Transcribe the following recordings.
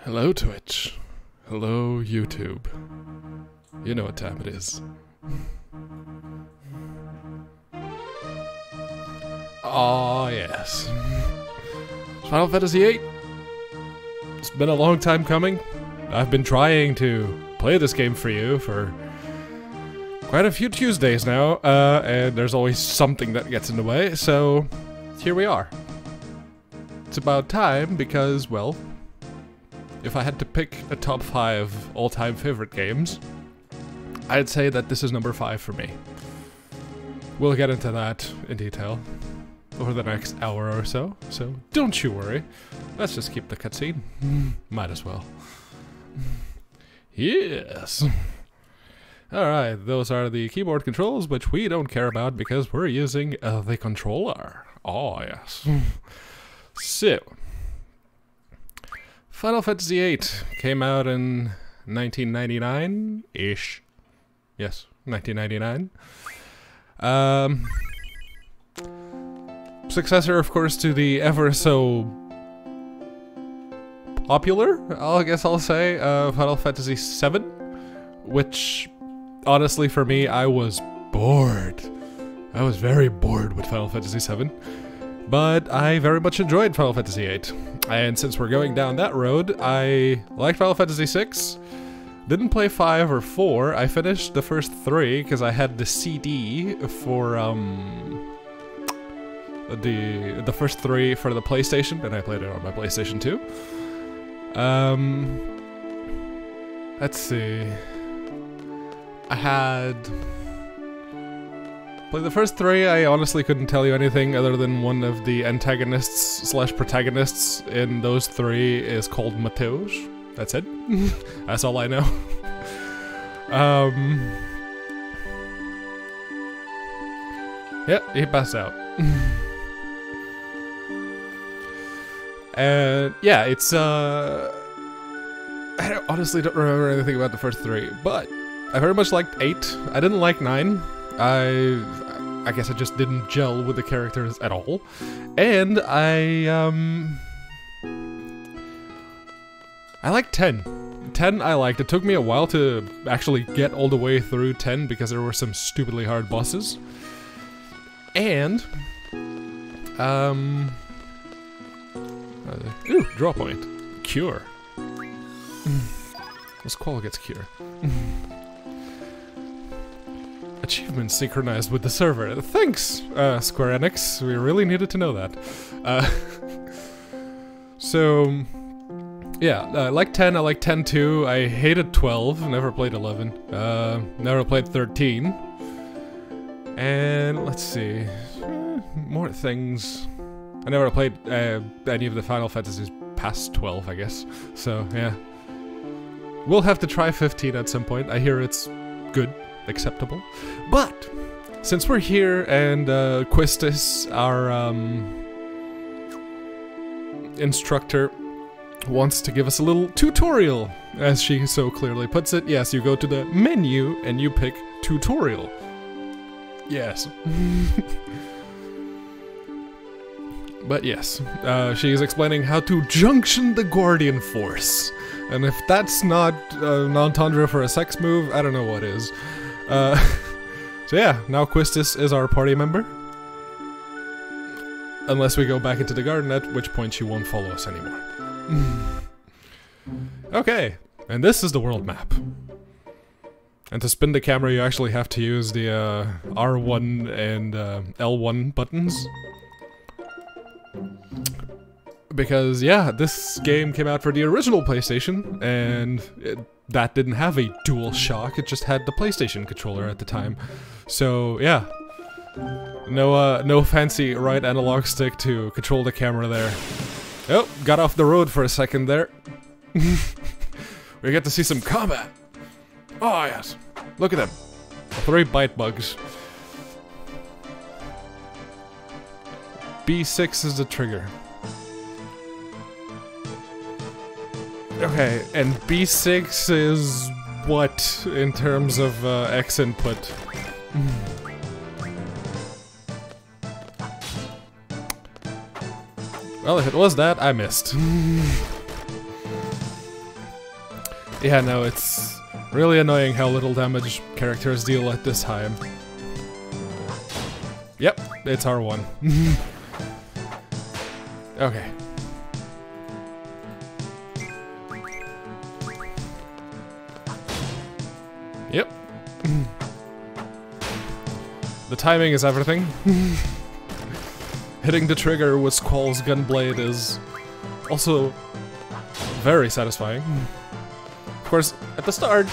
Hello Twitch. Hello YouTube. You know what time it is. Oh yes. Final Fantasy VIII. It's been a long time coming. I've been trying to play this game for you for quite a few Tuesdays now, and there's always something that gets in the way, so here we are. It's about time because, well, if I had to pick a top 5 all-time favorite games, I'd say that this is number 5 for me. We'll get into that in detail over the next hour or so don't you worry. Let's just keep the cutscene. Might as well. Yes! Alright, those are the keyboard controls, which we don't care about because we're using the controller. Oh, yes. So, Final Fantasy VIII came out in 1999-ish. Yes, 1999. Successor, of course, to the ever so popular, I guess I'll say, Final Fantasy VII, which, honestly, for me, I was bored. I was very bored with Final Fantasy VII, but I very much enjoyed Final Fantasy VIII. And since we're going down that road, I liked Final Fantasy VI, didn't play 5 or 4, I finished the first 3 because I had the CD for, the first 3 for the PlayStation, and I played it on my PlayStation 2. Let's see. I had played the first 3. I honestly couldn't tell you anything other than one of the antagonists / protagonists in those 3 is called Mateus. That's it. That's all I know. Yeah, he passed out. And yeah, it's I honestly don't remember anything about the first 3, but I very much liked 8. I didn't like 9. I guess I just didn't gel with the characters at all. And I liked 10. 10 I liked. It took me a while to actually get all the way through 10 because there were some stupidly hard bosses. And ooh, draw point. Cure. Squall gets cure. Achievement synchronized with the server. Thanks, Square Enix. We really needed to know that. So, yeah, I like 10. I like 10 too. I hated 12. Never played 11. Never played 13. And let's see. More things. I never played any of the Final Fantasies past 12, I guess. So, yeah. We'll have to try 15 at some point. I hear it's good, acceptable. But, since we're here and Quistis, our instructor, wants to give us a little tutorial, as she so clearly puts it. Yes, you go to the menu and you pick tutorial. Yes. But yes, she is explaining how to junction the Guardian Force. And if that's not an entendre for a sex move, I don't know what is. So yeah, now Quistis is our party member. Unless we go back into the garden, at which point she won't follow us anymore. Okay, and this is the world map. And to spin the camera, you actually have to use the R1 and L1 buttons. Because, yeah, this game came out for the original PlayStation, and that didn't have a DualShock, it just had the PlayStation controller at the time. So, yeah. No fancy right analog stick to control the camera there. Oh, got off the road for a second there. We get to see some combat. Oh, yes. Look at them. 3 bite bugs. B6 is the trigger. Okay, and B6 is what in terms of X input? Well, if it was that, I missed. Yeah, no, it's really annoying how little damage characters deal at this time. Yep, it's R1. Okay. Yep. The timing is everything. Hitting the trigger with Squall's gunblade is also very satisfying. Of course, at the start,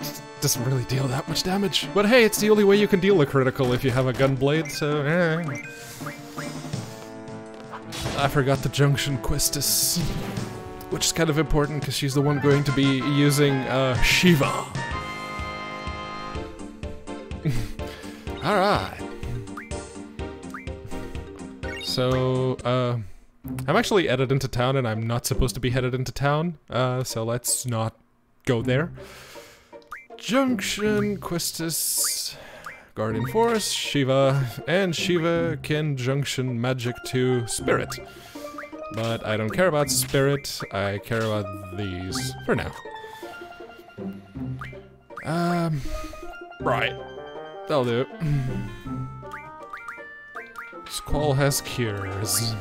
it doesn't really deal that much damage. But hey, it's the only way you can deal a critical if you have a gunblade, so I forgot the junction Quistis, which is kind of important because she's the one going to be using Shiva. Alright. So, I'm actually headed into town and I'm not supposed to be headed into town, so let's not go there. Junction, Quistis, Guardian Force, Shiva, and Shiva can junction magic to Spirit. But I don't care about Spirit, I care about these for now. Right. That'll do it. Squall has cures.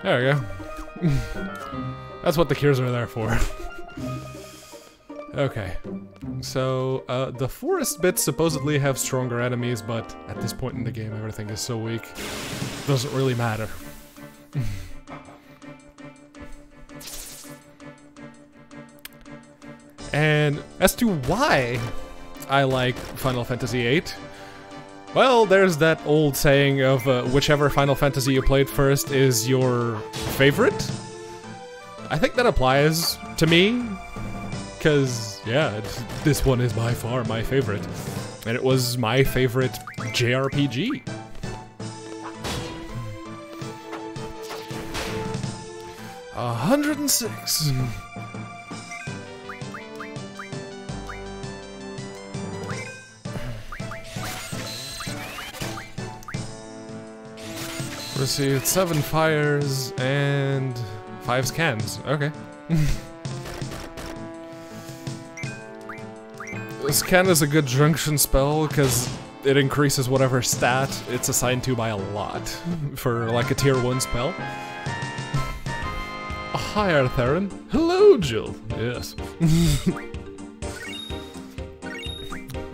There we go. That's what the cures are there for. Okay. So, the forest bits supposedly have stronger enemies, but at this point in the game everything is so weak. Doesn't really matter. And as to why I like Final Fantasy VIII, well, there's that old saying of whichever Final Fantasy you played first is your favorite. I think that applies to me, because, yeah, this one is by far my favorite. And it was my favorite JRPG. A 106. Received 7 fires and 5 scans. Okay. Scan is a good junction spell because it increases whatever stat it's assigned to by a lot for like a tier 1 spell. Hi, Artherin. Hello, Jill. Yes.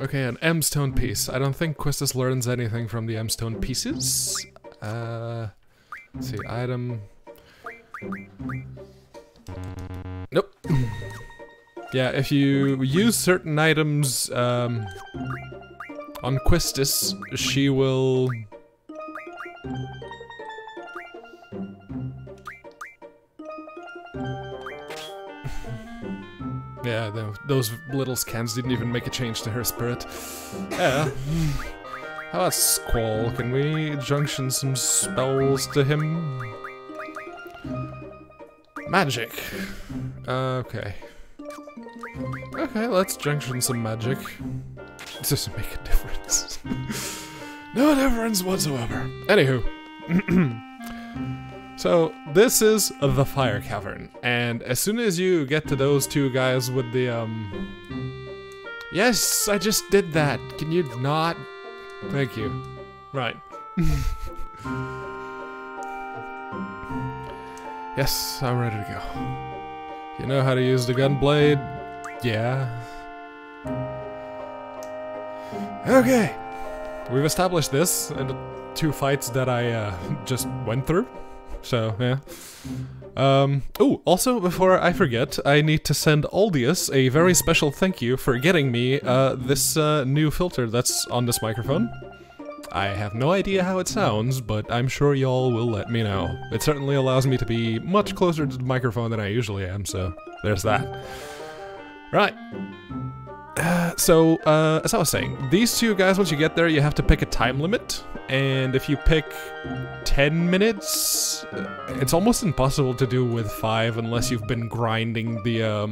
Okay, an M-stone piece. I don't think Quistis learns anything from the M-stone pieces. Let's see, item. Nope. Yeah, if you use certain items on Quistis, she will... Yeah, those little scans didn't even make a change to her spirit. Yeah. How about Squall? Can we junction some spells to him? Magic. Okay. Okay, let's junction some magic. It doesn't make a difference. No difference whatsoever. Anywho. So, this is the Fire Cavern, and as soon as you get to those two guys with the, Yes, I just did that. Can you not? Thank you. Right. Yes, I'm ready to go. You know how to use the gunblade? Yeah. Okay. We've established this in the 2 fights that I just went through. So, yeah. Oh, also, before I forget, I need to send Aldius a very special thank you for getting me this new filter that's on this microphone. I have no idea how it sounds, but I'm sure y'all will let me know. It certainly allows me to be much closer to the microphone than I usually am, so there's that. Right. So, as I was saying, these two guys, once you get there, you have to pick a time limit, and if you pick 10 minutes, it's almost impossible to do with 5 unless you've been grinding the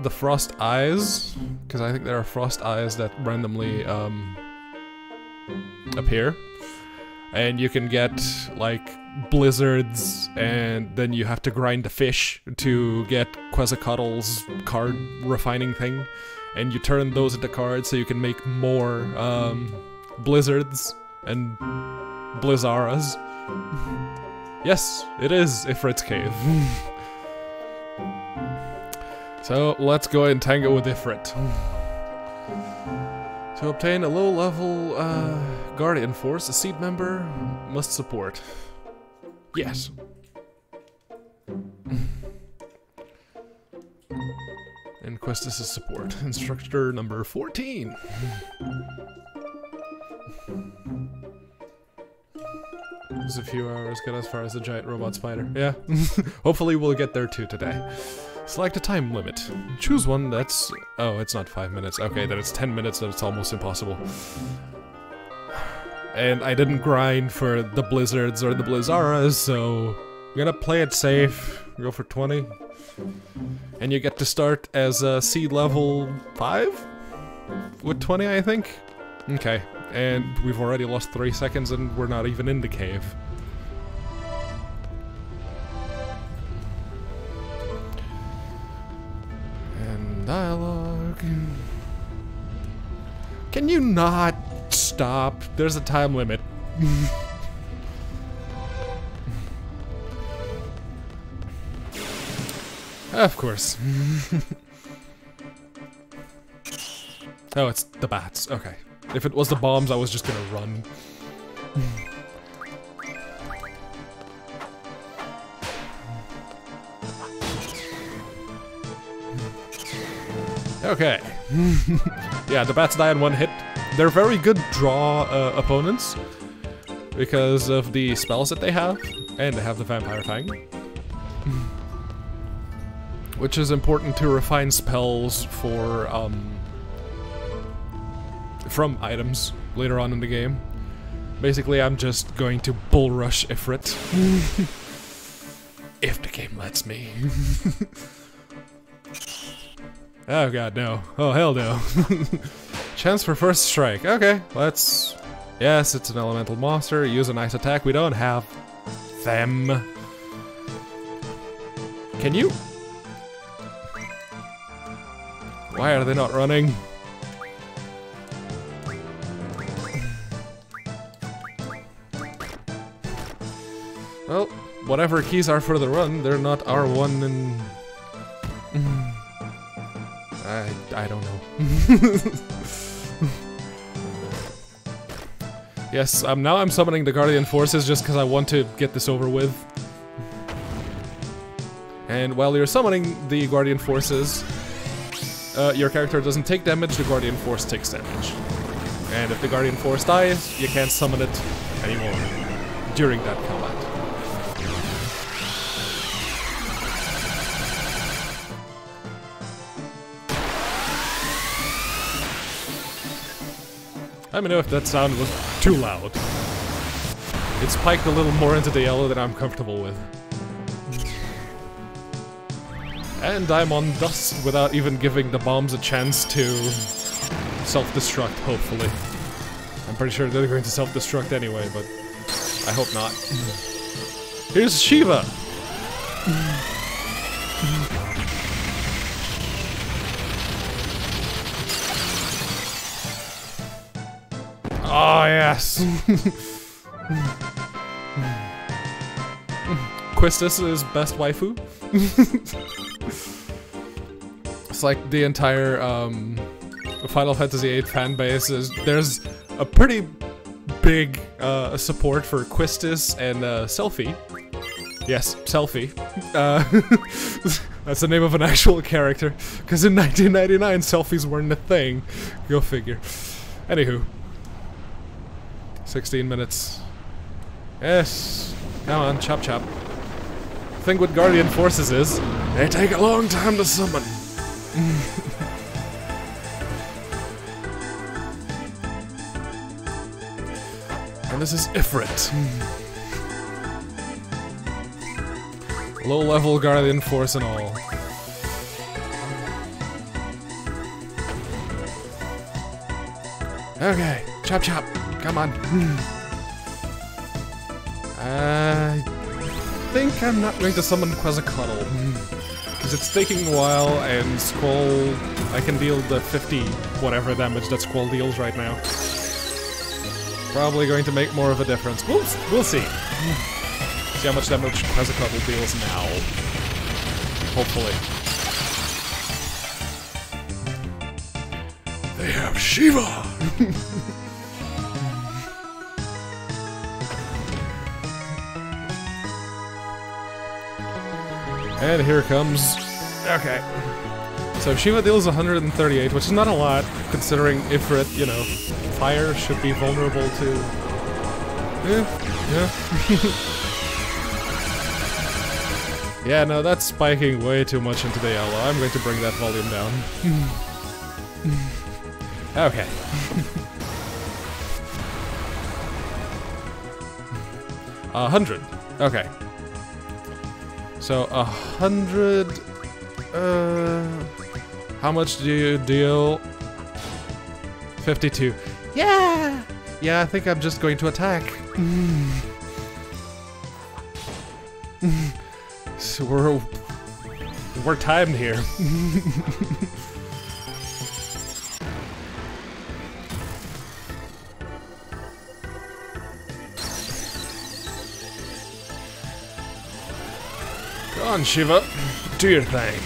frost eyes, because I think there are frost eyes that randomly, appear. And you can get, like, blizzards, and then you have to grind the fish to get Quetzalcoatl's card refining thing. And you turn those into cards so you can make more, blizzards and blizzaras. Yes, it is Ifrit's cave. So, let's go and tango with Ifrit. To obtain a low-level, Guardian Force, a seed member must support. Yes. And Quistis' support. Instructor number 14. There's a few hours, get as far as the giant robot spider. Yeah. Hopefully we'll get there too today. Select a time limit. Choose one that's... Oh, it's not 5 minutes. Okay, then it's 10 minutes, then it's almost impossible. And I didn't grind for the blizzards or the blizzaras, so... I'm gonna play it safe. Go for 20. And you get to start as a seed level 5? With 20, I think? Okay. And we've already lost 3 seconds and we're not even in the cave. And dialogue... Can you not stop? There's a time limit. Of course. Oh, it's the bats. Okay. If it was the bombs, I was just gonna run. Okay. Yeah, the bats die in one hit. They're very good draw opponents because of the spells that they have, and they have the Vampire Fang. Which is important to refine spells for, from items later on in the game. Basically, I'm just going to bull rush Ifrit. If the game lets me. Oh god, no. Oh hell no. Chance for first strike. Okay, let's... Yes, it's an elemental monster. Use a nice attack. We don't have them. Can you? Why are they not running? Well, whatever keys are for the run, they're not R1 and... I don't know. Yes, now I'm summoning the Guardian Forces just because I want to get this over with. And while you're summoning the Guardian Forces, your character doesn't take damage, the Guardian Force takes damage. And if the Guardian Force dies, you can't summon it anymore during that combat. Let me know if that sound was too loud. It spiked a little more into the yellow than I'm comfortable with. And I'm on dust without even giving the bombs a chance to self-destruct, hopefully. I'm pretty sure they're going to self-destruct anyway, but I hope not. Here's Shiva! Oh, yes! Quistis is best waifu. It's like the entire Final Fantasy VIII fanbase is... There's a pretty big support for Quistis and Selfie. Yes, Selfie. That's the name of an actual character. Because in 1999, selfies weren't a thing. Go figure. Anywho. 16 minutes. Yes. Come on, chop chop. The thing with Guardian Forces is, they take a long time to summon. And this is Ifrit. Low-level Guardian Force and all. Okay, chop chop. Come on. I think I'm not going to summon Quetzalcoatl. Because it's taking a while, and Squall... I can deal the 50 whatever damage that Squall deals right now. Probably going to make more of a difference. We'll see. See how much damage Quetzalcoatl deals now. Hopefully. They have Shiva! And here comes... Okay. So Shiva deals 138, which is not a lot, considering Ifrit, you know, fire should be vulnerable to... Yeah. Yeah, no, that's spiking way too much into the yellow. I'm going to bring that volume down. Okay. A 100. Okay. So 100. How much do you deal? 52. Yeah. Yeah, I think I'm just going to attack. So we're timed here. Go on, Shiva. Do your thing.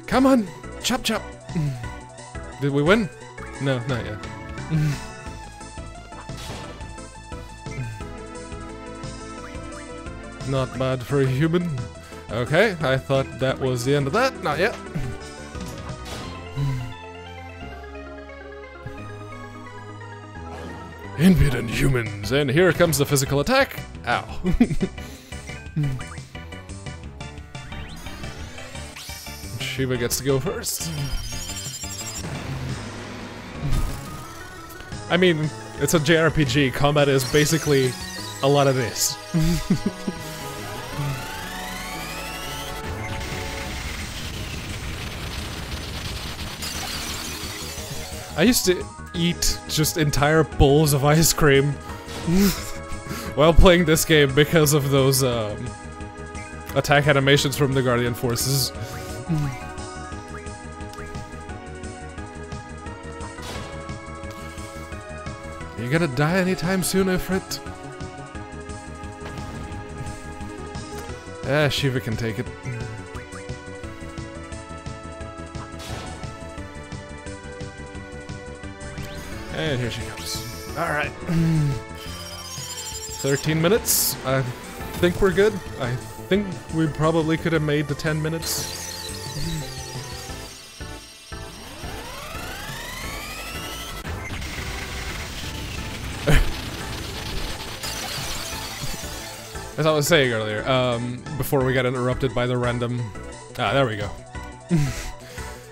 Come on! Chop chop! Did we win? No, not yet. Not bad for a human. Okay, I thought that was the end of that. Not yet. Impudent humans, and here comes the physical attack. Ow. Shiva gets to go first. I mean, it's a JRPG. Combat is basically a lot of this. I used to eat just entire bowls of ice cream while playing this game because of those attack animations from the Guardian Forces. You gonna die anytime soon, Ifrit? Shiva can take it. And here she comes. Alright. 13 minutes. I think we're good. I think we probably could have made the 10 minutes. As I was saying earlier, before we got interrupted by the random... Ah, there we go.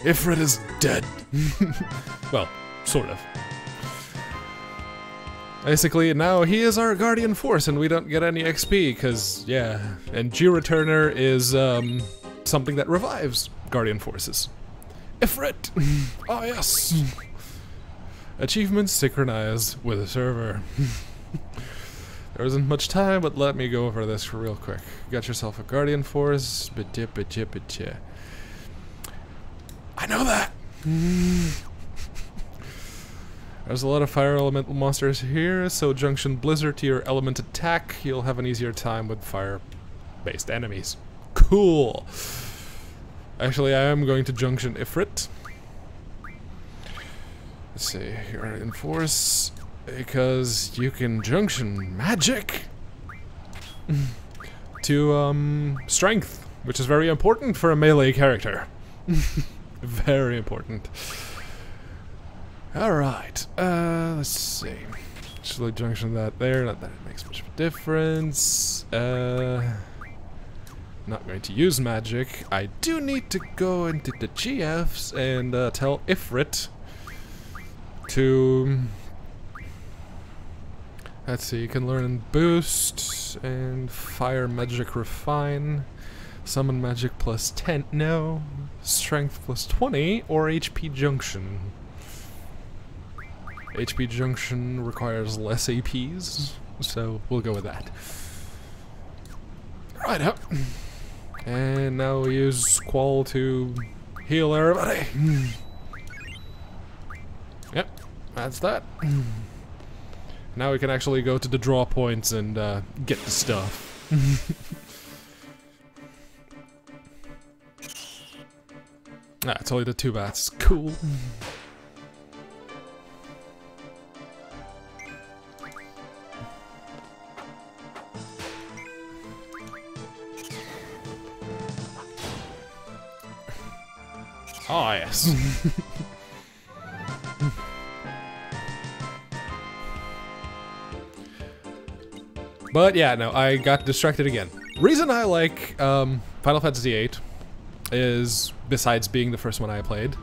Ifrit is dead. Well, sort of. Basically, now he is our Guardian Force, and we don't get any XP, because, yeah. And G-Returner is, something that revives Guardian Forces. Ifrit! Oh, yes! Achievements synchronized with the server. There isn't much time, but let me go over this real quick. Got yourself a Guardian Force. I know that! There's a lot of fire elemental monsters here, so junction Blizzard to your element attack, you'll have an easier time with fire-based enemies. Cool! Actually, I am going to junction Ifrit. Let's see, Guardian Force, because you can junction magic to strength, which is very important for a melee character. Very important. Alright, let's see. Actually junction that there, not that it makes much of a difference. Not going to use magic. I do need to go into the GFs and tell Ifrit to... Let's see, you can learn Boost and Fire Magic Refine. Summon Magic plus 10, no. Strength plus 20 or HP Junction. HP Junction requires less APs, so we'll go with that. Right up. And now we use Squall to heal everybody. Yep, that's that. Now we can actually go to the draw points and get the stuff. Ah, it's only the 2 bats. Cool. Oh, yes. But yeah, no, I got distracted again. Reason I like Final Fantasy VIII is, besides being the first one I played,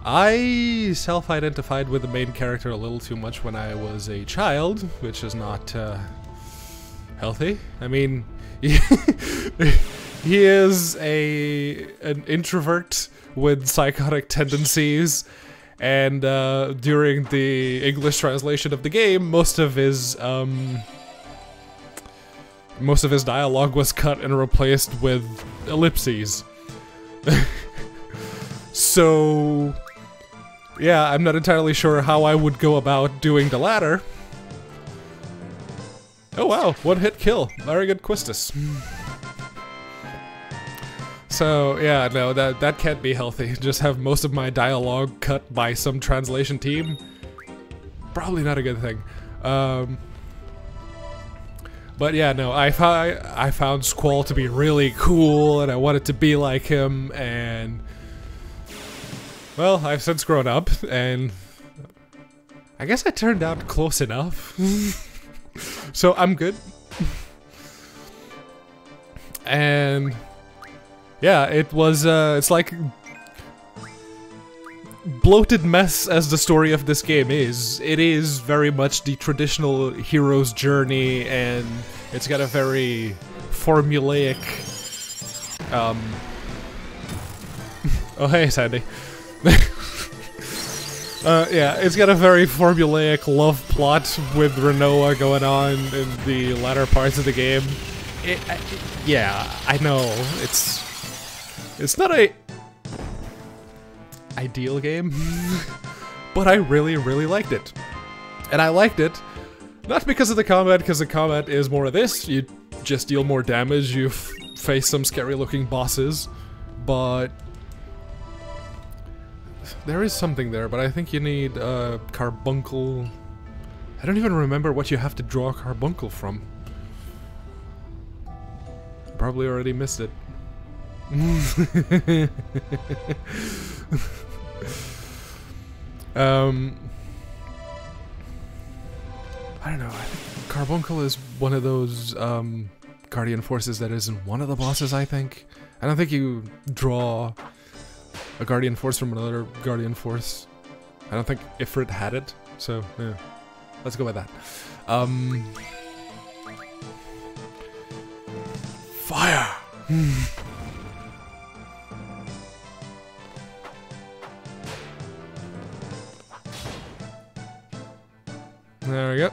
I self-identified with the main character a little too much when I was a child, which is not healthy. I mean, he is an introvert with psychotic tendencies, and during the English translation of the game, most of his dialogue was cut and replaced with ellipses. So, yeah, I'm not entirely sure how I would go about doing the latter. Oh wow, 1-hit kill. Very good Quistis. So, yeah, no, that can't be healthy. Just have most of my dialogue cut by some translation team. Probably not a good thing. But yeah, no, I found Squall to be really cool, and I wanted to be like him, and... Well, I've since grown up, and... I guess I turned out close enough. So I'm good. And... Yeah, it was, it's like... bloated mess as the story of this game is. It is very much the traditional hero's journey, and it's got a very formulaic, oh hey, Sandy. Yeah, it's got a very formulaic love plot with Renoa going on in the latter parts of the game. Yeah, I know, it's not a ideal game, but I really, really liked it. And I liked it not because of the combat, because the combat is more of this, you just deal more damage, you face some scary looking bosses, but there is something there, but I think you need carbuncle. I don't even remember what you have to draw a carbuncle from. Probably already missed it. I don't know, I think Carbuncle is one of those Guardian Forces that isn't one of the bosses, I think. I don't think you draw a Guardian Force from another Guardian Force. I don't think Ifrit had it, so yeah. Let's go with that. Fire! There we go.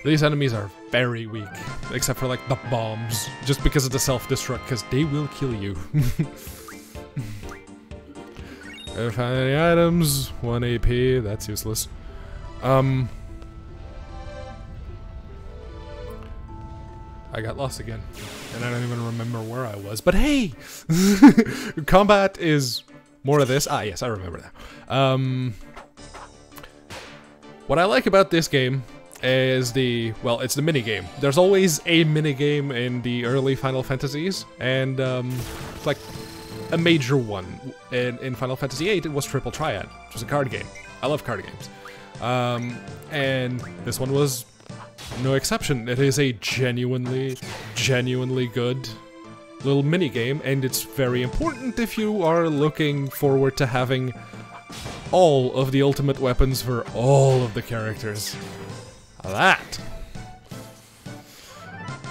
These enemies are very weak, except for like the bombs, just because of the self-destruct, because they will kill you. If I have any items, 1 AP, that's useless. I got lost again, and I don't even remember where I was, but hey! Combat is more of this. Ah, yes, I remember that. What I like about this game is well, it's the minigame. There's always a minigame in the early Final Fantasies, and it's like a major one. In Final Fantasy VIII, it was Triple Triad, which was a card game. I love card games. And this one was no exception. It is a genuinely good little minigame, and it's very important if you are looking forward to having all of the ultimate weapons for all of the characters.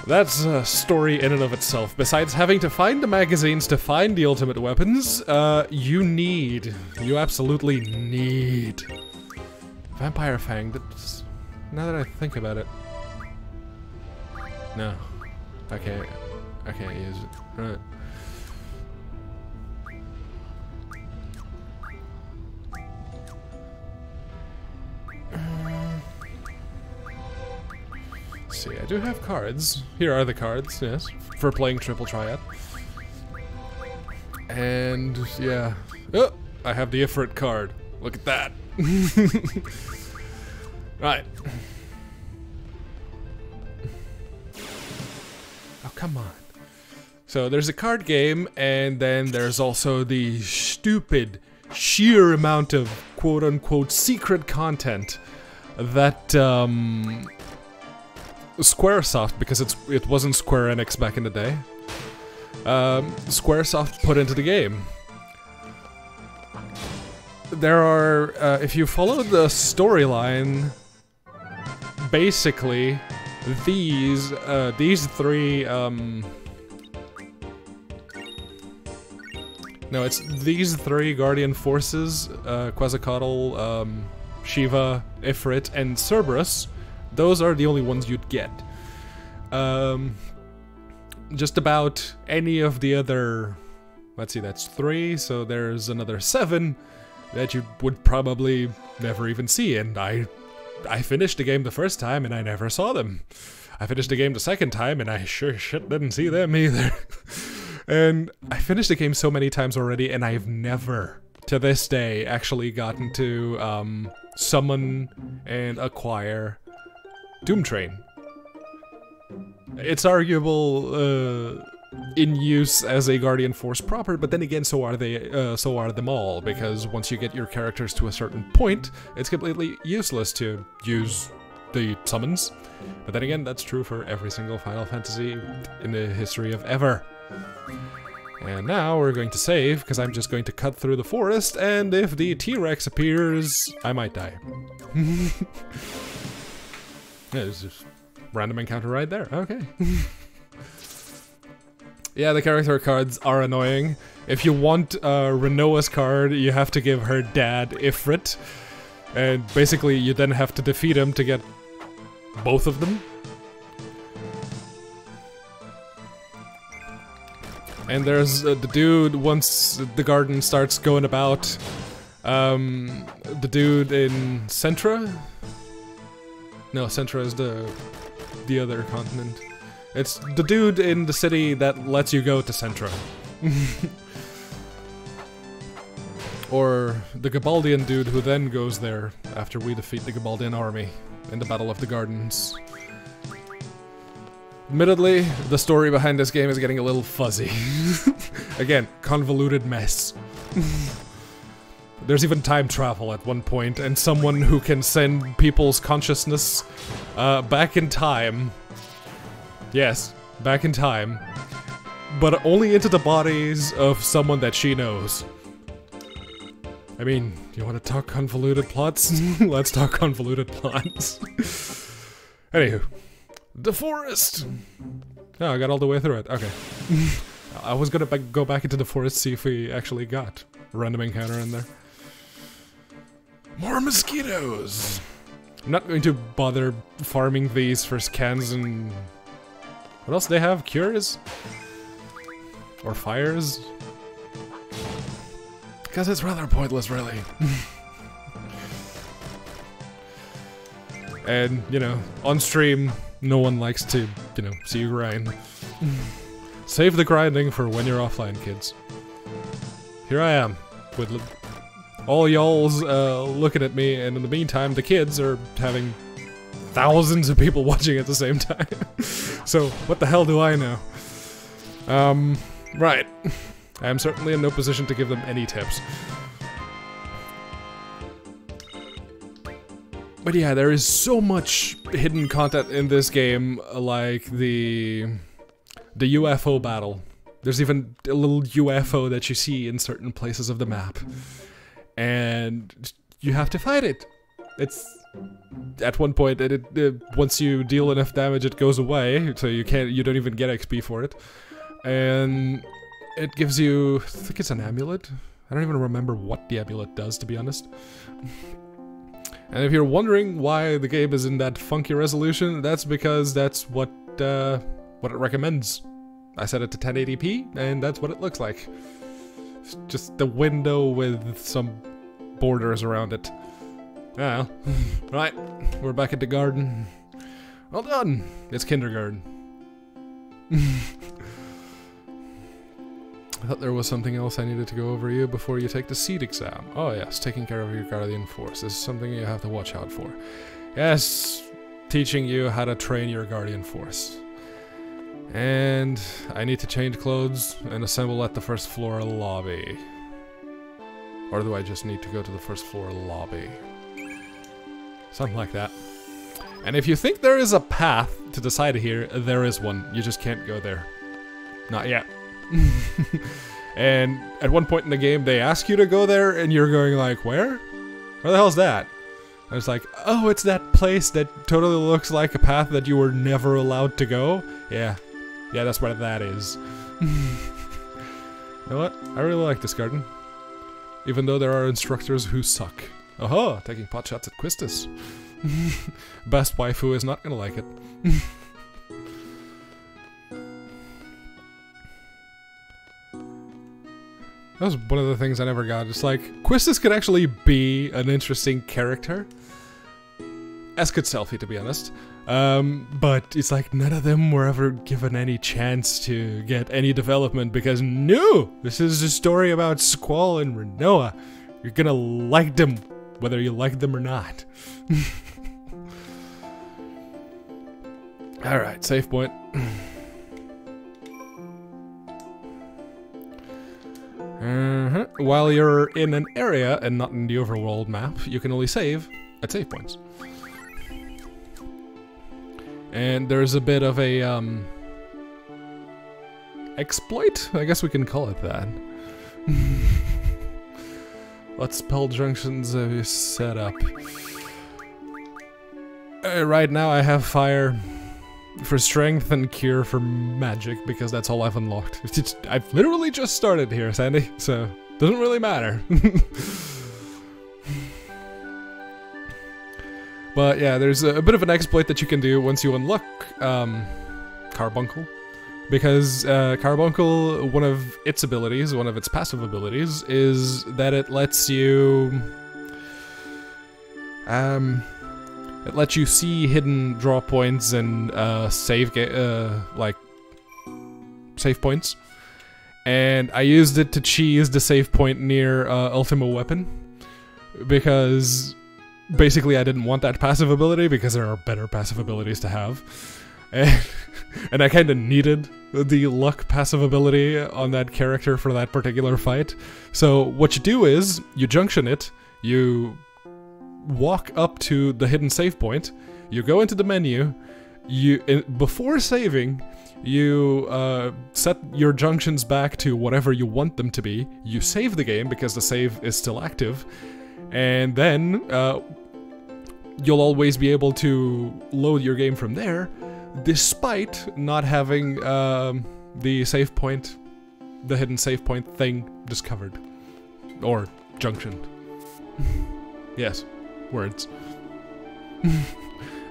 That's a story in and of itself. Besides having to find the magazines to find the ultimate weapons, you absolutely need Vampire Fang, that's... Now that I think about it... No. I can't use it. Right. Let's see, I do have cards. Here are the cards, yes, for playing Triple Triad. And, yeah. Oh, I have the Ifrit card. Look at that. Right. Oh, come on. So there's a card game, and then there's also the stupid, sheer amount of quote-unquote secret content that, Squaresoft, because it wasn't Square Enix back in the day, Squaresoft put into the game. There are, if you follow the storyline, basically, these three, no, it's these three Guardian Forces, Quetzalcoatl, Shiva, Ifrit, and Cerberus. Those are the only ones you'd get. Just about any of the other... Let's see, that's 3, so there's another 7 that you would probably never even see, and I finished the game the first time and I never saw them. I finished the game the second time and I sure shit didn't see them either. And I finished the game so many times already, and I've never, to this day, actually gotten to summon and acquire Doom Train. It's arguable in use as a Guardian Force proper, but then again, so are them all, because once you get your characters to a certain point, it's completely useless to use the summons. But then again, that's true for every single Final Fantasy in the history of ever. And now we're going to save, because I'm just going to cut through the forest, and if the T-Rex appears, I might die. Yeah, there's just random encounter right there. Okay. Yeah, the character cards are annoying. If you want Renoa's card, you have to give her dad Ifrit. And basically, you then have to defeat him to get both of them. And there's the dude, once the garden starts going about, the dude in Centra? No, Centra is the other continent. It's the dude in the city that lets you go to Centra. Or the Gabaldian dude who then goes there after we defeat the Gabaldian army in the Battle of the Gardens. Admittedly, the story behind this game is getting a little fuzzy. Again, convoluted mess. There's even time travel at one point, and someone who can send people's consciousness back in time. Yes, back in time. But only into the bodies of someone that she knows. I mean, you want to talk convoluted plots? Let's talk convoluted plots. Anywho. The forest! Oh, I got all the way through it. Okay. I was gonna go back into the forest, see if we actually got a random encounter in there. More mosquitoes! I'm not going to bother farming these for scans and... What else do they have? Cures? Or fires? Because it's rather pointless, really. And, you know, on stream, no one likes to, you know, see you grind. Save the grinding for when you're offline, kids. Here I am, with all y'all's looking at me, and in the meantime, the kids are having thousands of people watching at the same time. So, what the hell do I know? Right. I am certainly in no position to give them any tips. But yeah, there is so much hidden content in this game, like the UFO battle. There's even a little UFO that you see in certain places of the map. And you have to fight it. It's... At one point, once you deal enough damage, it goes away, so you don't even get XP for it. And it gives you... I think it's an amulet? I don't even remember what the amulet does, to be honest. And if you're wondering why the game is in that funky resolution, that's because that's what it recommends. I set it to 1080p, and that's what it looks like. It's just the window with some borders around it. Well, right, we're back at the garden. Well done! It's kindergarten. I thought there was something else I needed to go over you before you take the seed exam. Oh yes, taking care of your guardian force is something you have to watch out for. Yes, teaching you how to train your guardian force. And I need to change clothes and assemble at the first floor lobby. Or do I just need to go to the first floor lobby? Something like that. And if you think there is a path to the side of here, there is one. You just can't go there. Not yet. And at one point in the game, they ask you to go there, and you're going like, where? Where the hell's that? I was like, oh, it's that place that totally looks like a path that you were never allowed to go. Yeah. Yeah, that's what that is. You know what? I really like this garden. Even though there are instructors who suck. Aha! Taking pot shots at Quistis. Best waifu is not gonna like it. That was one of the things I never got. It's like, Quistis could actually be an interesting character. As could Selfie, to be honest. But it's like, none of them were ever given any chance to get any development because, no! This is a story about Squall and Renoa. You're gonna like them, whether you like them or not. Alright, save point. While you're in an area and not in the overworld map, you can only save at save points. And there's a bit of a exploit? I guess we can call it that. What spell junctions have you set up? Right now I have fire for strength and cure for magic because that's all I've unlocked. I've literally just started here, Sandy, so doesn't really matter. But yeah, there's a bit of an exploit that you can do once you unlock Carbuncle. Because Carbuncle, one of its abilities, one of its passive abilities, is that it lets you... it lets you see hidden draw points and save points. And I used it to cheese the save point near Ultimo Weapon. Because... basically, I didn't want that passive ability because there are better passive abilities to have. And I kind of needed the luck passive ability on that character for that particular fight. So what you do is, you junction it, you walk up to the hidden save point, you go into the menu, before saving, you set your junctions back to whatever you want them to be, you save the game because the save is still active, and then you'll always be able to load your game from there, despite not having the save point, the hidden save point thing discovered. Or junctioned. Yes, words.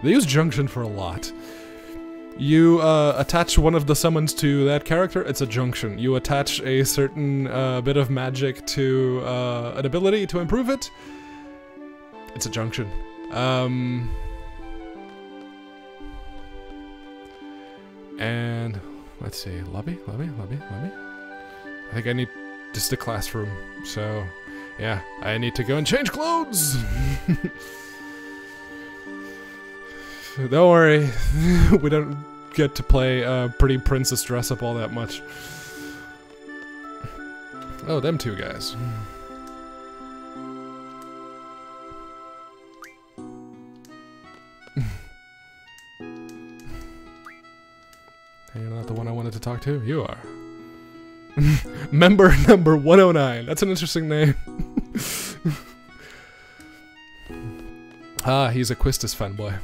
They use junction for a lot. You attach one of the summons to that character, it's a junction. You attach a certain bit of magic to an ability to improve it, it's a junction. And let's see, lobby. I think I need just the classroom, so yeah, I need to go and change clothes. Don't worry, we don't get to play pretty princess dress up all that much. Oh, them two guys. You're not the one I wanted to talk to? You are. Member number 109. That's an interesting name. Ah, he's a Quistis fanboy.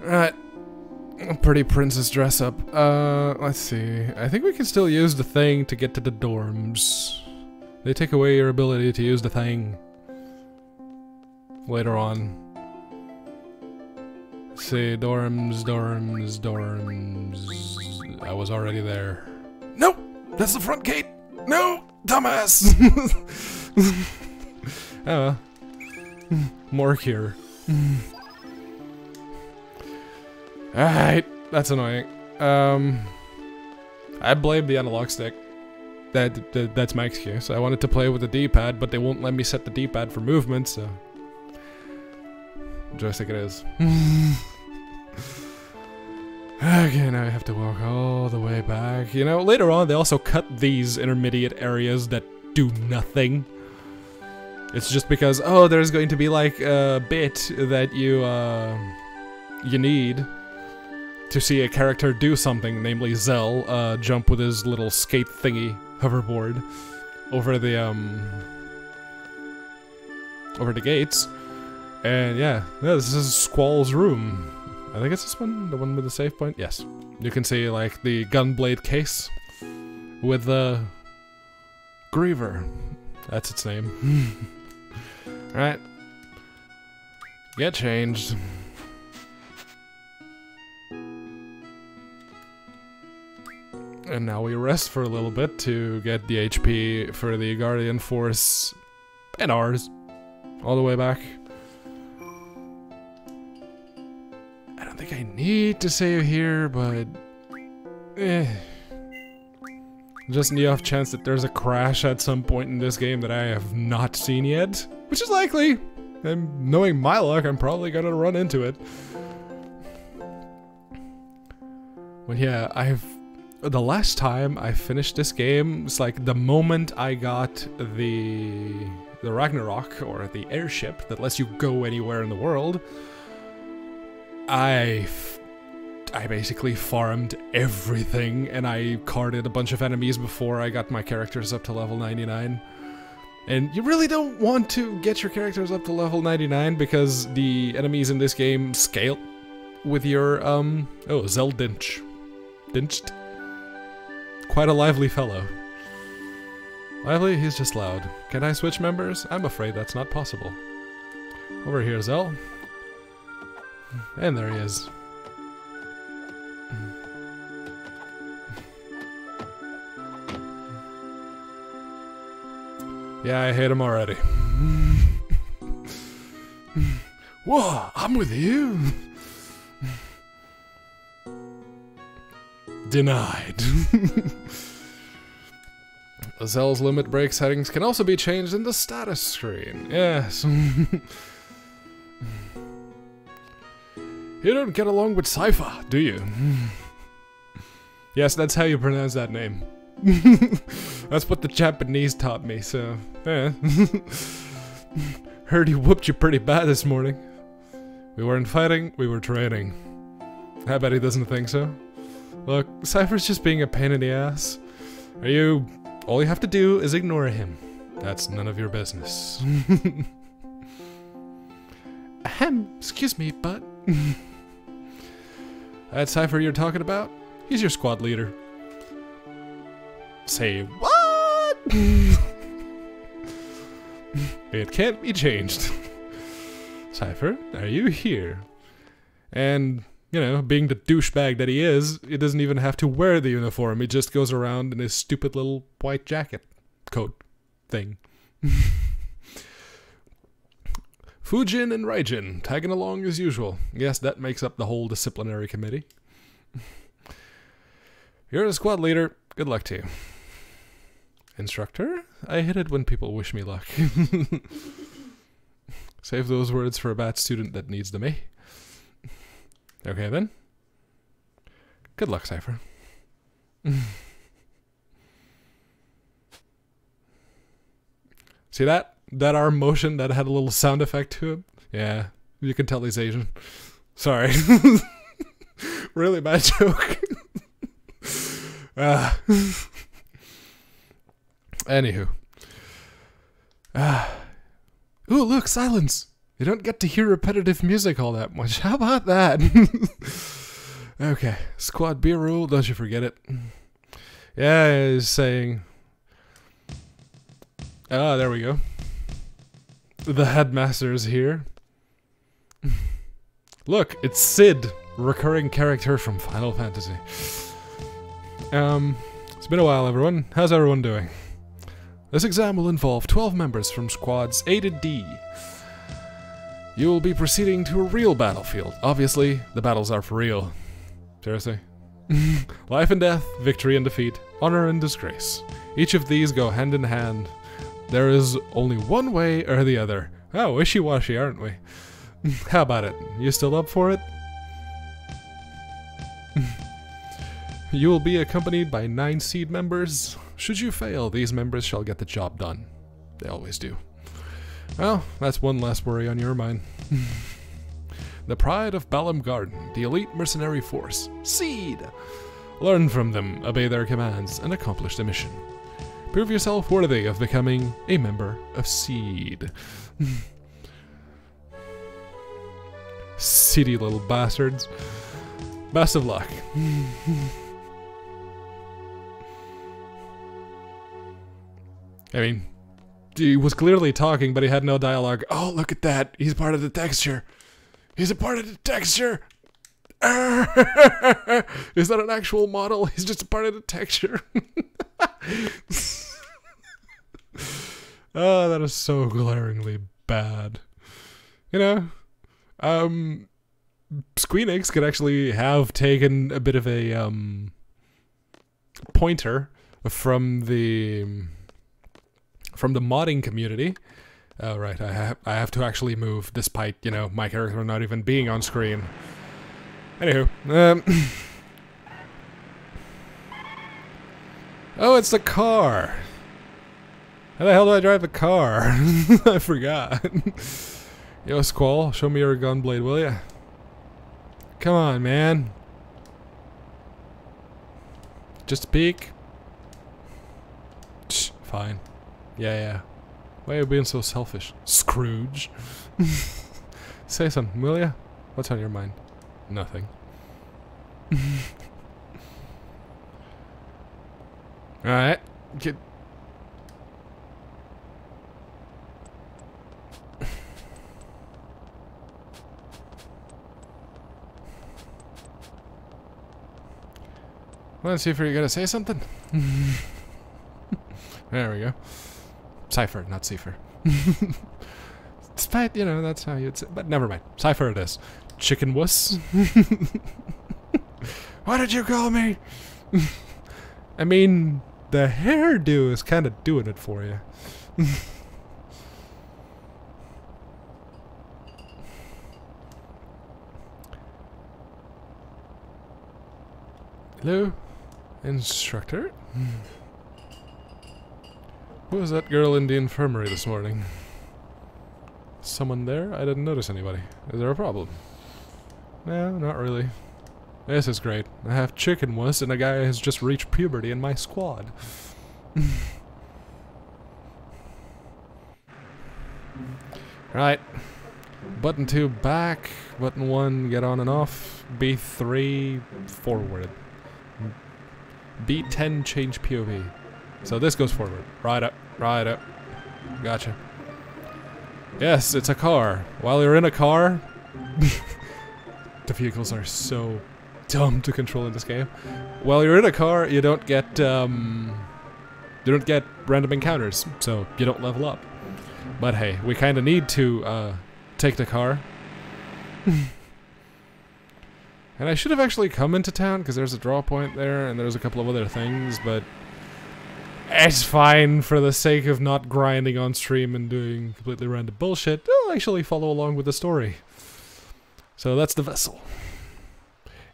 Alright. Pretty princess dress up. Let's see. I think we can still use the thing to get to the dorms. They take away your ability to use the thing later on. Let's see, dorms. I was already there. Nope! That's the front gate! No! Dumbass! Oh well. More here. Alright, that's annoying. I blame the analog stick. That's my excuse. I wanted to play with the D-pad, but they won't let me set the D-pad for movement, so... joystick it is. Okay, now I have to walk all the way back. You know, later on, they also cut these intermediate areas that do nothing. It's just because, oh, there's going to be like a bit that you need to see a character do something, namely Zell, jump with his little skate thingy hoverboard over the gates. And yeah, this is Squall's room. I think it's this one, the one with the save point. Yes, you can see like the gunblade case with the Griever. That's its name. Right. Get changed. And now we rest for a little bit to get the HP for the Guardian Force and ours all the way back. I don't think I need to save here, but just in the off chance that there's a crash at some point in this game that I have not seen yet, which is likely. And knowing my luck, I'm probably gonna run into it. But yeah, the last time I finished this game, it's like the moment I got the Ragnarok, or the airship that lets you go anywhere in the world, I basically farmed everything, and I carded a bunch of enemies before I got my characters up to level 99. And you really don't want to get your characters up to level 99 because the enemies in this game scale with your, oh, Zell Dinched. Quite a lively fellow. Lively? He's just loud. Can I switch members? I'm afraid that's not possible. Over here, Zell. And there he is. Yeah, I hate him already. Whoa, I'm with you. Denied. Zell's limit break settings can also be changed in the status screen. Yes. You don't get along with Cypher, do you? Yes, that's how you pronounce that name. That's what the Japanese taught me, so... yeah. Heard he whooped you pretty bad this morning. We weren't fighting, we were training. I bet he doesn't think so. Look, Cypher's just being a pain in the ass. All you have to do is ignore him. That's none of your business. Ahem, excuse me, but... That Cypher you're talking about? He's your squad leader. Say what? It can't be changed. Cypher, are you here? And, you know, being the douchebag that he is, he doesn't even have to wear the uniform. He just goes around in his stupid little white jacket coat thing. Fujin and Raijin, tagging along as usual. Yes, that makes up the whole disciplinary committee. You're the squad leader. Good luck to you. Instructor? I hate it when people wish me luck. Save those words for a bad student that needs them, eh? Okay then. Good luck, Cypher. See that? That arm motion that had a little sound effect to it? Yeah, you can tell he's Asian. Sorry. Really bad joke. Anywho. Ooh, look, silence. You don't get to hear repetitive music all that much. How about that? Okay, squad B rule, don't you forget it. Yeah, he's saying... Ah, there we go. The headmaster's here. Look, it's Sid, recurring character from Final Fantasy. It's been a while, everyone. How's everyone doing? This exam will involve 12 members from squads A to D. You will be proceeding to a real battlefield. Obviously, the battles are for real. Seriously. Life and death, victory and defeat, honor and disgrace. Each of these go hand in hand. There is only one way or the other. Oh, wishy-washy, aren't we? How about it? You still up for it? You will be accompanied by 9 seed members. Should you fail, these members shall get the job done. They always do. Well, that's one less worry on your mind. The pride of Balam Garden, the elite mercenary force. Seed! Learn from them, obey their commands, and accomplish the mission. Prove yourself worthy of becoming a member of Seed. Seedy little bastards. Best of luck. I mean, he was clearly talking, but he had no dialogue. Oh, look at that. He's part of the texture. He's a part of the texture. Is that an actual model? He's just a part of the texture. Oh, that is so glaringly bad. You know, Squeenix could actually have taken a bit of a pointer from the modding community. Oh, right, I have to actually move despite, you know, my character not even being on screen. Anywho, oh, it's the car. How the hell do I drive the car? I forgot. Yo, Squall, show me your gun blade, will ya? Come on, man. Just a peek. Fine. Yeah. Why are you being so selfish? Scrooge. Say something, will ya? What's on your mind? Nothing. Alright. Get... Let's see if you're gonna say something. There we go. Cypher, not Cipher. Despite, you know, that's how you'd say, but never mind. Cypher it is. Chicken wuss. What did you call me? I mean, the hairdo is kind of doing it for you. Hello, instructor. Who was that girl in the infirmary this morning? Someone there? I didn't notice anybody. Is there a problem? No, not really. This is great. I have chicken wuss and a guy has just reached puberty in my squad. Right. Button 2 back. Button 1 get on and off. B3 forward. B10 change POV. So this goes forward. Right up. Right up. Gotcha. Yes, it's a car. While you're in a car... The vehicles are so dumb to control in this game. While you're in a car, you don't get random encounters, so you don't level up. But hey, we kind of need to take the car. And I should have actually come into town, because there's a draw point there, and there's a couple of other things, but... It's fine for the sake of not grinding on stream and doing completely random bullshit. I'll actually follow along with the story. So that's the vessel.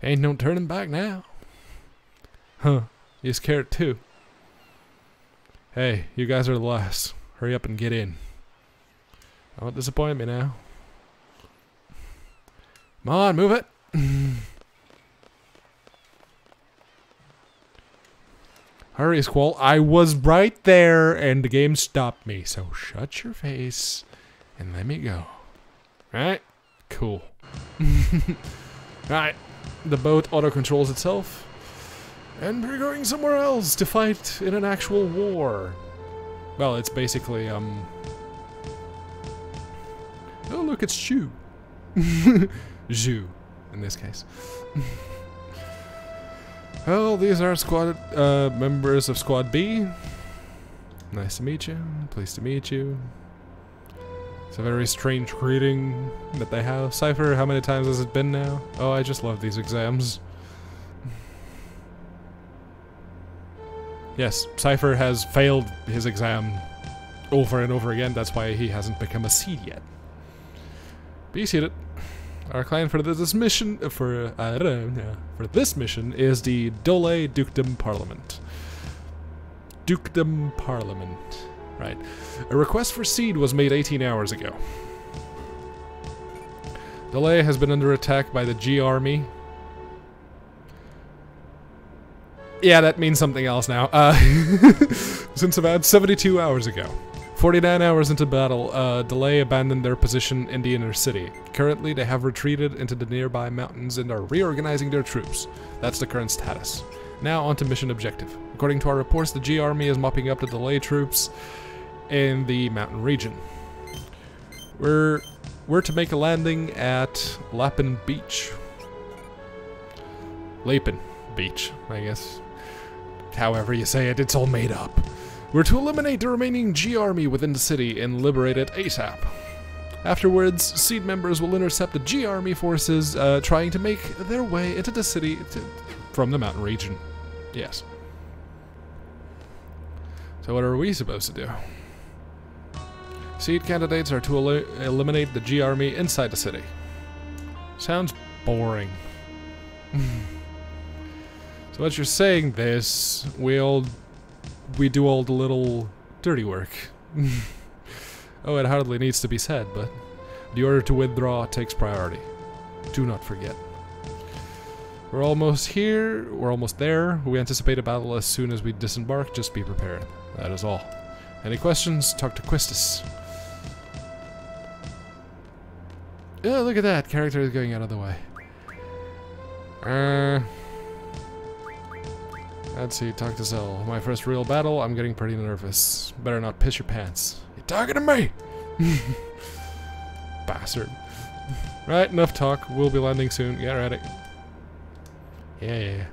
Ain't no turning back now. Huh. You scared too. Hey, you guys are the last. Hurry up and get in. Don't disappoint me now. Come on, move it. Hurry, Squall. I was right there and the game stopped me. So shut your face and let me go. Right? Cool. Alright. The boat auto-controls itself. And we're going somewhere else to fight in an actual war. Well, it's basically, oh look, it's Zhu. Zhu, in this case. Well, these are squad, members of Squad B. Nice to meet you. Pleased to meet you. It's a very strange greeting that they have. Cypher, how many times has it been now? Oh, I just love these exams. Yes, Cypher has failed his exam over and over again. That's why he hasn't become a seed yet. Be seated. Our client for this mission is the Dole Dukedom Parliament. Dukedom Parliament. Right. A request for seed was made 18 hours ago. Dole has been under attack by the G Army. Yeah, that means something else now. Since about 72 hours ago. 49 hours into battle, Dole abandoned their position in the inner city. Currently, they have retreated into the nearby mountains and are reorganizing their troops. That's the current status. Now on to mission objective. According to our reports, the G Army is mopping up the Dole troops in the mountain region. We're to make a landing at Lapin Beach. Lapin Beach, I guess. However you say it, it's all made up. We're to eliminate the remaining G Army within the city and liberate it ASAP. Afterwards, seed members will intercept the G Army forces trying to make their way into the city from the mountain region. Yes. So what are we supposed to do? Seed candidates are to eliminate the G Army inside the city. Sounds boring. So what you're saying this, we do all the little dirty work. Oh, it hardly needs to be said, but the order to withdraw takes priority. Do not forget. We're almost here. We're almost there. We anticipate a battle as soon as we disembark. Just be prepared. That is all. Any questions? Talk to Quistis. Oh, look at that. Character is going out of the way. Let's see, talk to Zell. My first real battle, I'm getting pretty nervous. Better not piss your pants. You're talking to me! Bastard. Right, enough talk. We'll be landing soon. Get ready. Yeah.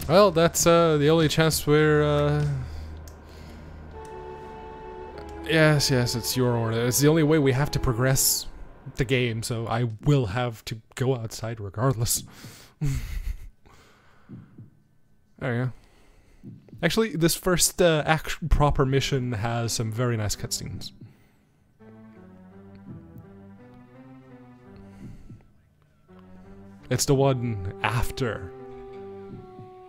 Well, that's the only chance we're... Yes, it's your order. It's the only way we have to progress the game, so I will have to go outside regardless. There you go. Actually, this first proper mission has some very nice cutscenes. It's the one after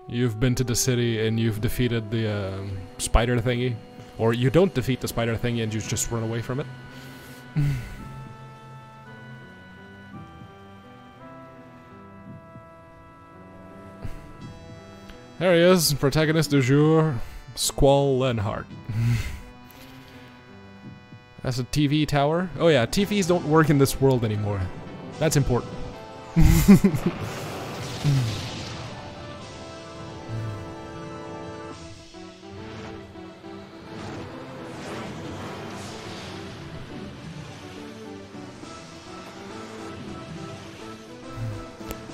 you've been to the city and you've defeated the spider thingy. Or you don't defeat the spider thingy and you just run away from it. There he is, protagonist du jour, Squall Lenhart. That's a TV tower. Oh yeah, TVs don't work in this world anymore. That's important.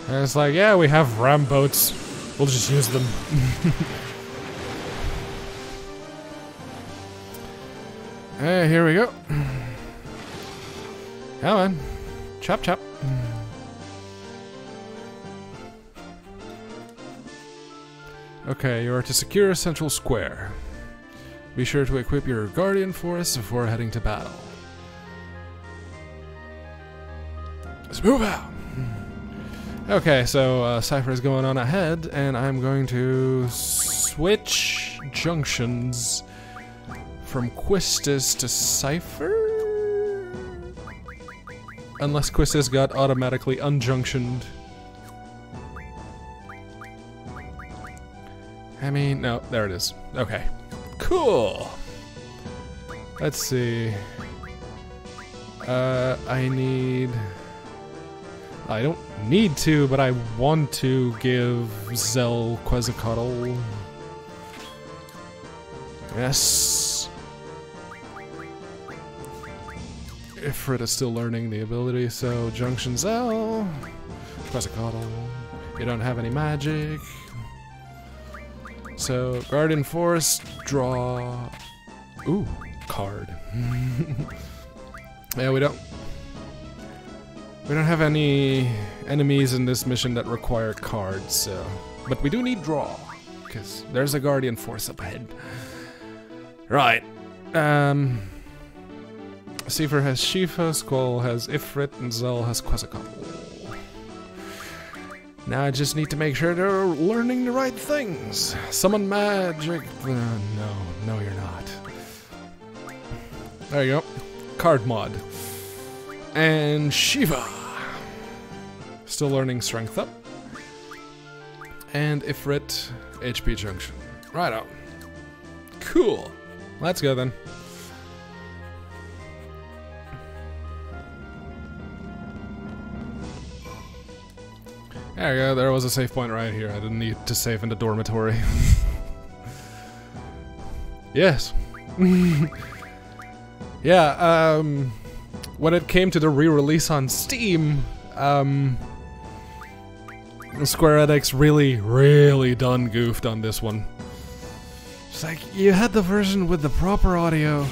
And it's like, yeah, we have ram boats. We'll just use them. Hey, here we go. Come on. Chop, chop. Okay, you are to secure Central Square. Be sure to equip your Guardian Force before heading to battle. Let's move out. Okay, so Cypher is going on ahead, and I'm going to switch junctions from Quistis to Cypher? Unless Quistis got automatically unjunctioned. I mean, no, there it is. Okay. Cool! Let's see. I need... I don't need to, but I want to give Zell Quetzalcoatl. Yes. Ifrit is still learning the ability, so Junction Zell. Quetzalcoatl. You don't have any magic. So, Guardian Force, draw... Ooh, card. Yeah, we don't have any enemies in this mission that require cards, so... But we do need draw, because there's a Guardian Force up ahead. Right. Seifer has Shifa, Squall has Ifrit, and Zell has Quetzalcoatl. Now I just need to make sure they're learning the right things. Summon magic. No, you're not. There you go. Card mod. And Shiva. Still learning strength up. And Ifrit, HP junction. Right out. Cool. Let's go then. There we go, there was a save point right here. I didn't need to save in the dormitory. Yes. Yeah, when it came to the re-release on Steam, Square Enix really done goofed on this one. It's like, you had the version with the proper audio,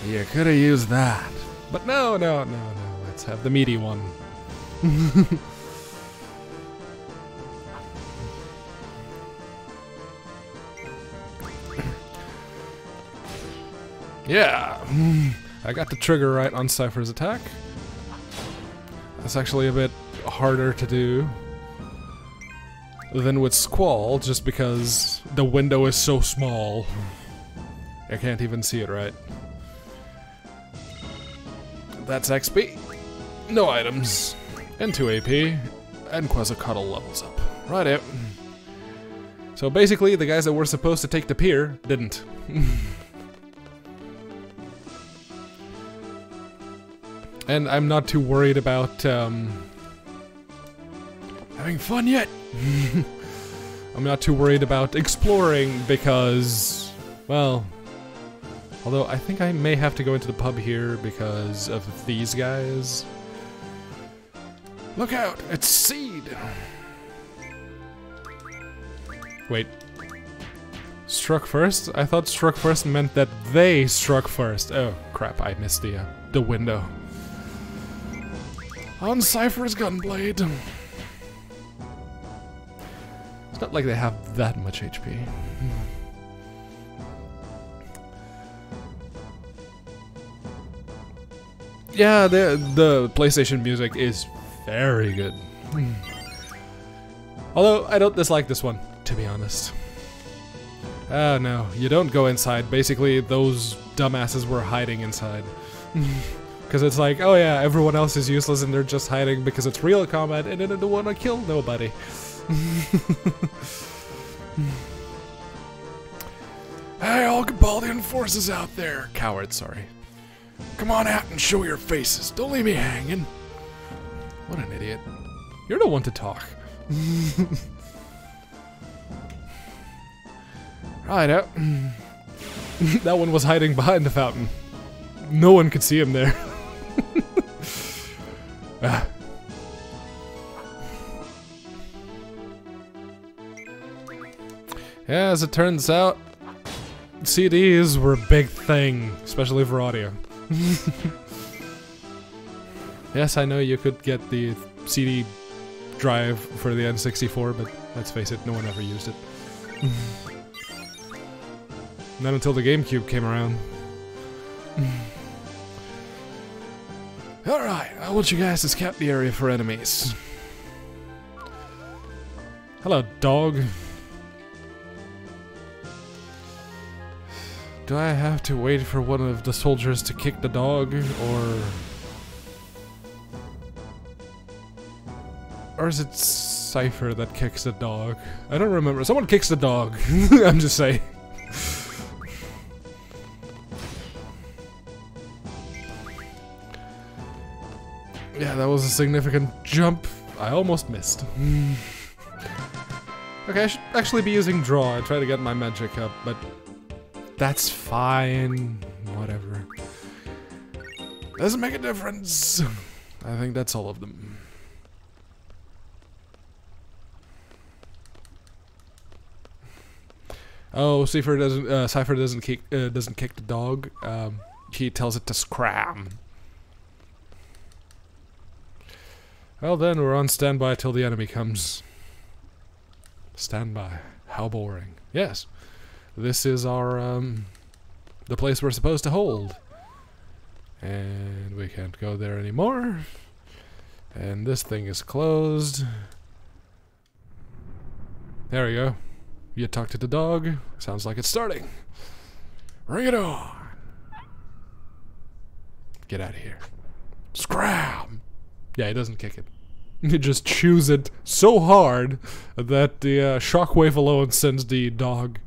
you could have used that. But no, let's have the meaty one. Yeah, I got the trigger right on Seifer's attack. That's actually a bit harder to do than with Squall, just because the window is so small. I can't even see it right. That's XP, no items, and 2 AP, and Quetzalcoatl levels up. Right out. So basically, the guys that were supposed to take the pier didn't. And I'm not too worried about having fun yet. I'm not too worried about exploring because, well, although I think I may have to go into the pub here because of these guys. Look out, it's Seed. Wait. Struck first? I thought struck first meant that they struck first. Oh crap, I missed the window. On Seifer's Gunblade. It's not like they have that much HP. Yeah, the PlayStation music is very good. Although, I don't dislike this one, to be honest. Oh no, you don't go inside. Basically, those dumbasses were hiding inside. Because it's like, oh yeah, everyone else is useless and they're just hiding because it's real combat and they don't want to kill nobody. Hey, all Gabaldian forces out there. Cowards, sorry. Come on out and show your faces. Don't leave me hanging. What an idiot. You're the one to talk. Right out. That one was hiding behind the fountain. No one could see him there. Ah. Yeah, as it turns out, CDs were a big thing, especially for audio. Yes, I know you could get the CD drive for the N64, but let's face it, no one ever used it. Not until the GameCube came around. Alright, I want you guys to scout the area for enemies. Hello, dog. Do I have to wait for one of the soldiers to kick the dog, or is it Seifer that kicks the dog? I don't remember. Someone kicks the dog. I'm just saying. Yeah, that was a significant jump I almost missed. Okay, I should actually be using draw and try to get my magic up, but that's fine. Whatever. Doesn't make a difference. I think that's all of them. Oh, Cypher doesn't kick the dog. He tells it to scram. Well then, we're on standby till the enemy comes. Standby. How boring. Yes. This is our, the place we're supposed to hold. And we can't go there anymore. And this thing is closed. There we go. You talk to the dog. Sounds like it's starting. Bring it on. Get out of here. Scram! Yeah, he doesn't kick it. He just chews it so hard that the shockwave alone sends the dog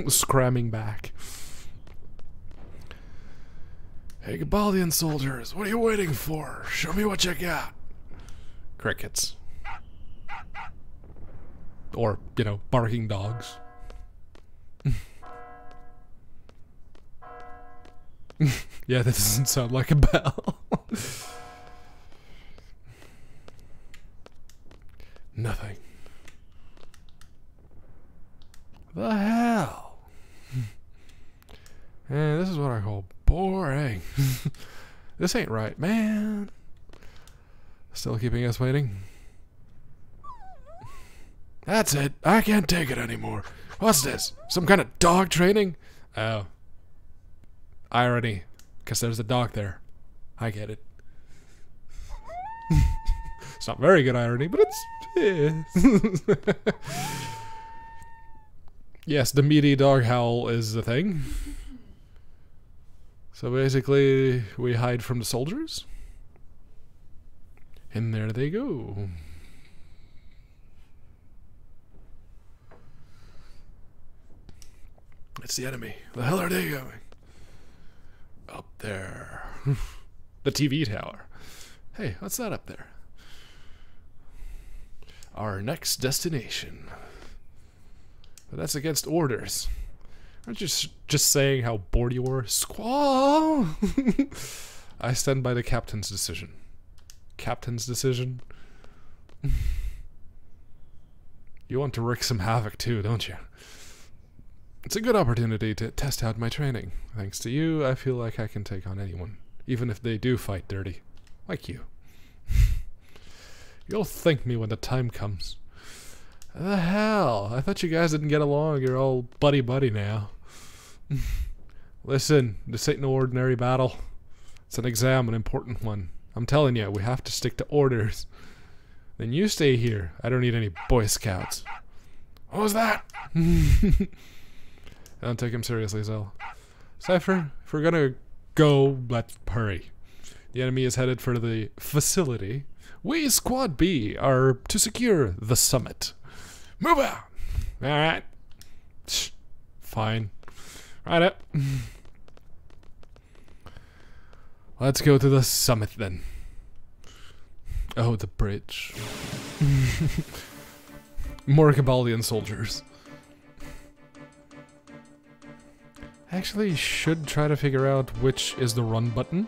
scramming back. Hey, Gabaldian soldiers, what are you waiting for? Show me what you got. Crickets. Or, you know, barking dogs. Yeah, that doesn't sound like a bell. Nothing. The hell? Man, this is what I call boring. This ain't right, man. Still keeping us waiting? That's it. I can't take it anymore. What's this? Some kind of dog training? Oh. Irony. Because there's a dog there. I get it. It's not very good irony, but it's... Yes, the meaty dog howl is the thing. So basically, we hide from the soldiers. And there they go. It's the enemy. The hell are they going? Up there. The TV tower. Hey, what's that up there? Our next destination. But that's against orders. Aren't you just saying how bored you were? Squall! I stand by the captain's decision. Captain's decision? You want to wreak some havoc too, don't you? It's a good opportunity to test out my training. Thanks to you, I feel like I can take on anyone. Even if they do fight dirty. Like you. You'll thank me when the time comes. The hell? I thought you guys didn't get along. You're all buddy-buddy now. Listen, this ain't no ordinary battle. It's an exam, an important one. I'm telling you, we have to stick to orders. Then you stay here. I don't need any Boy Scouts. What was that? Don't take him seriously, Zell. Cypher, if we're gonna go, let's hurry. The enemy is headed for the facility. We, Squad B, are to secure the summit. Move out! Alright. Fine. Right up. Let's go to the summit then. Oh, the bridge. More Gabaldian soldiers. Actually, should try to figure out which is the run button.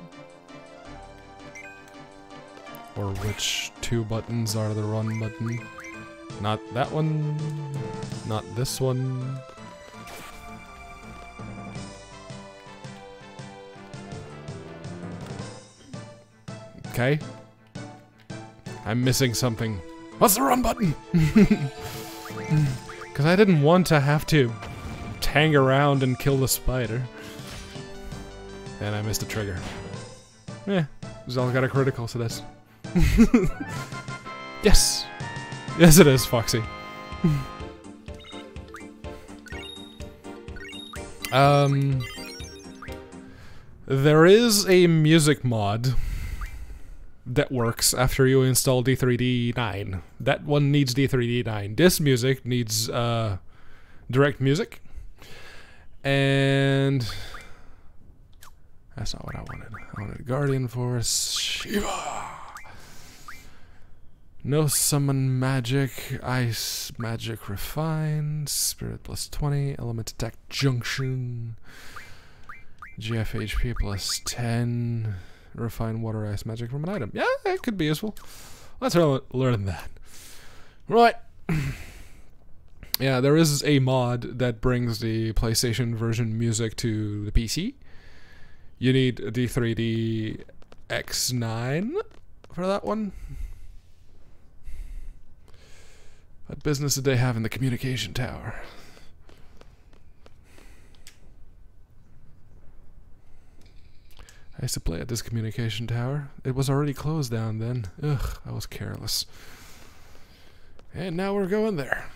Or which two buttons are the run button. Not that one. Not this one. Okay. I'm missing something. What's the run button? Because I didn't want to have to hang around and kill the spider. And I missed the trigger. Zell got a critical, so that's... Yes! Yes it is, Foxy. There is a music mod that works after you install D3D9. That one needs D3D9. This music needs direct music. And that's not what I wanted. I wanted Guardian Force Shiva. No summon magic, ice magic refined, spirit plus 20, element attack junction, GF HP plus 10, refine water ice magic from an item. Yeah, it could be useful. Let's learn that. Right. Yeah, there is a mod that brings the PlayStation version music to the PC. You need a D3D X9 for that one. What business did they have in the communication tower? I used to play at this communication tower. It was already closed down then. Ugh, I was careless. And now we're going there.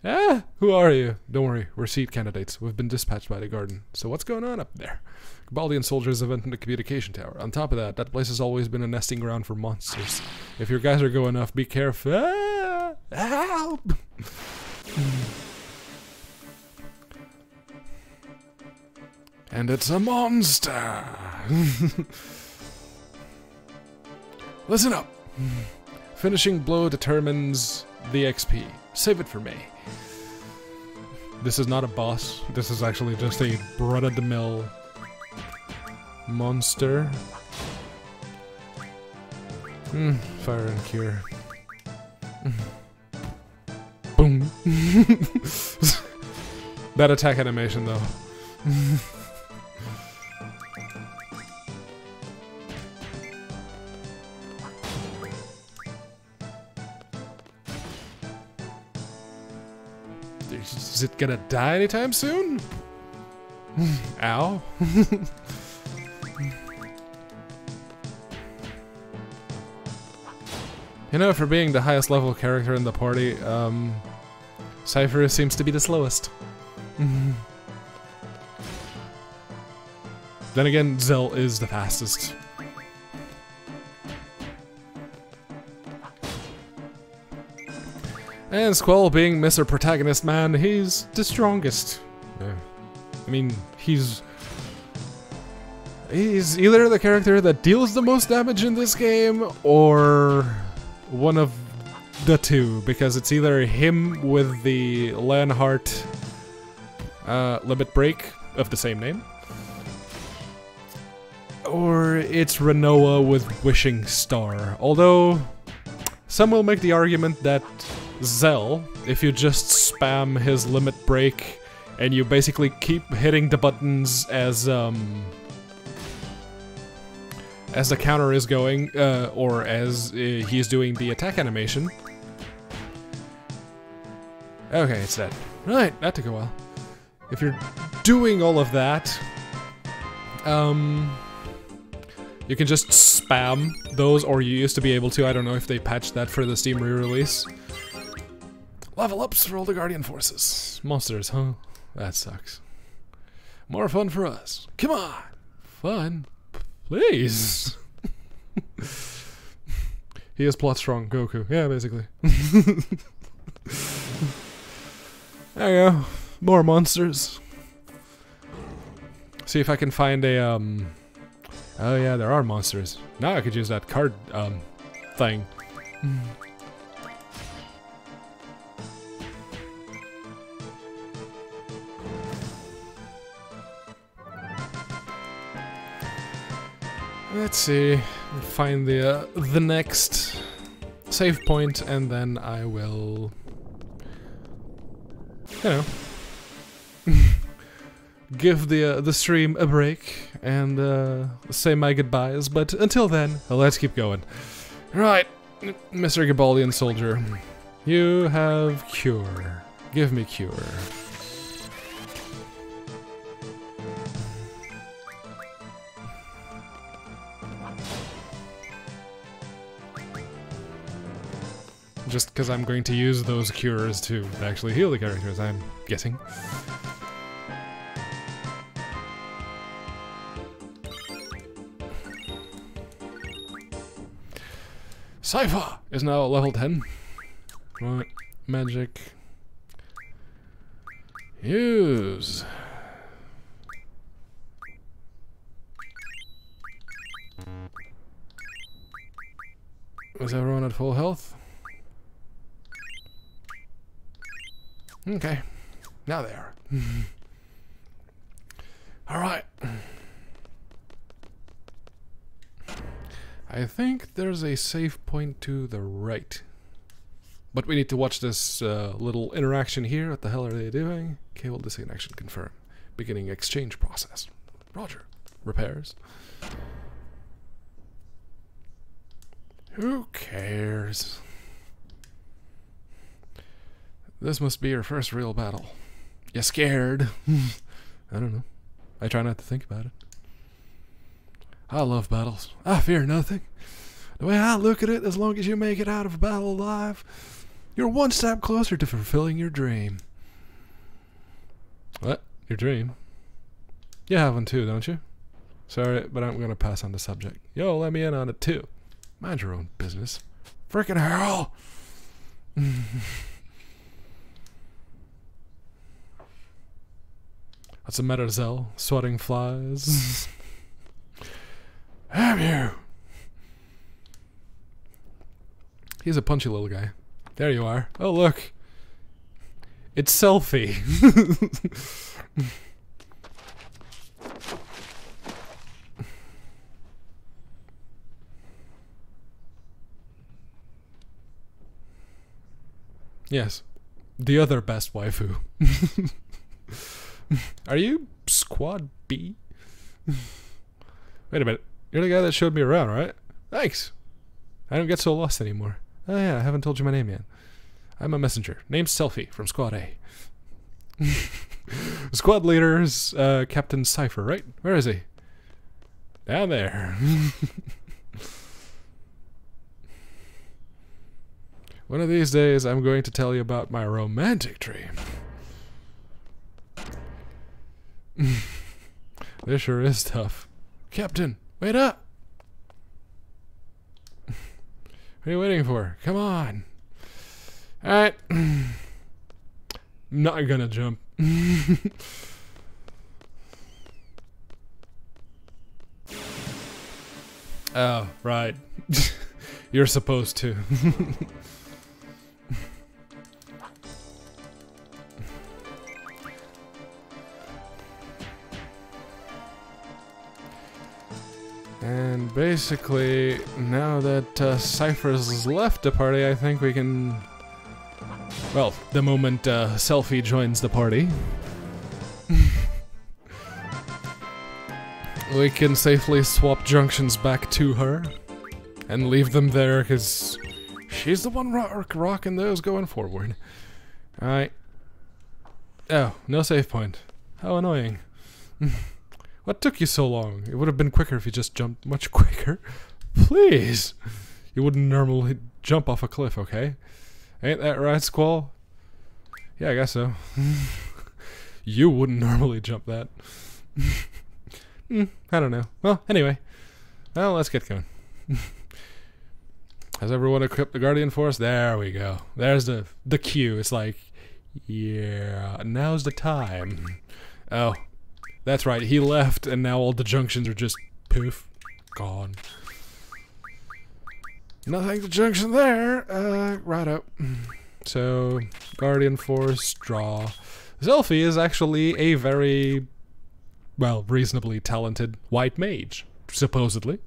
Ah, who are you? Don't worry, we're seat candidates. We've been dispatched by the garden. So what's going on up there? Gabaldian soldiers have entered the communication tower. On top of that, that place has always been a nesting ground for monsters. If your guys are going off, be careful. Ah, help! And it's a monster! Listen up! Finishing blow determines the XP. Save it for me. This is not a boss. This is actually just a run-of-the-mill monster. Fire and cure. Boom. That attack animation, though. Is it gonna die anytime soon? Ow. You know, for being the highest level character in the party, Cypher seems to be the slowest. Then again, Zell is the fastest. And Squall, being Mr. Protagonist Man, he's the strongest. I mean, he's either the character that deals the most damage in this game, or one of the two, because it's either him with the Leonhardt limit break of the same name, or it's Renoa with Wishing Star. Although, some will make the argument that Zell, if you just spam his limit break and you basically keep hitting the buttons as the counter is going, or as he's doing the attack animation. Okay, it's dead. Right, that took a while. If you're doing all of that, you can just spam those, or you used to be able to. I don't know if they patched that for the Steam re-release. Level ups for all the Guardian forces. Monsters, huh? That sucks. More fun for us. Come on! Fun. Please! He is plot strong, Goku. Yeah, basically. There you go. More monsters. See if I can find a, oh yeah, there are monsters. Now I could use that card, thing. Let's see, find the next save point, and then I will, you know, give the stream a break and say my goodbyes. But until then, let's keep going. Right, Mr. Gabaldian Soldier, you have cure. Give me cure. Just because I'm going to use those cures to actually heal the characters, I'm guessing. Cypher is now level 10. Right, magic. Use. Was everyone at full health? Okay. Now they are. Alright. I think there's a save point to the right. But we need to watch this little interaction here. What the hell are they doing? Cable disconnection confirmed. Beginning exchange process. Roger. Repairs. Who cares? This must be your first real battle. You scared? I don't know. I try not to think about it. I love battles. I fear nothing. The way I look at it, as long as you make it out of a battle alive, you're one step closer to fulfilling your dream. What? Your dream? You have one too, don't you? Sorry, but I'm gonna pass on the subject. Yo, let me in on it too. Mind your own business. Frickin' hell! What's the matter, Zell? Swatting flies? Have you? He's a punchy little guy. There you are. Oh, look. It's Selfie. Yes. The other best waifu. Are you Squad B? Wait a minute. You're the guy that showed me around, right? Thanks. I don't get so lost anymore. Oh yeah, I haven't told you my name yet. I'm a messenger. Name's Selfie from Squad A. Squad leader's Captain Cypher, right? Where is he? Down there. One of these days, I'm going to tell you about my romantic dream. This sure is tough. Captain, wait up! What are you waiting for? Come on! Alright. Not gonna jump. Oh, right. You're supposed to. And basically, now that Cypher's left the party, I think we can... Well, the moment Selfie joins the party, we can safely swap junctions back to her and leave them there, because she's the one rocking those going forward. Alright. Oh, no save point. How annoying. What took you so long? It would have been quicker if you just jumped much quicker. Please! You wouldn't normally jump off a cliff, okay? Ain't that right, Squall? Yeah, I guess so. You wouldn't normally jump that. I don't know. Well, anyway. Well, let's get going. Has everyone equipped the Guardian Force? There we go. There's the cue. It's like, yeah, now's the time. Oh. That's right, he left, and now all the junctions are just poof, gone. Nothing to junction there. Right up. So, Guardian Force, draw. Selfie is actually a very, well, reasonably talented white mage, supposedly.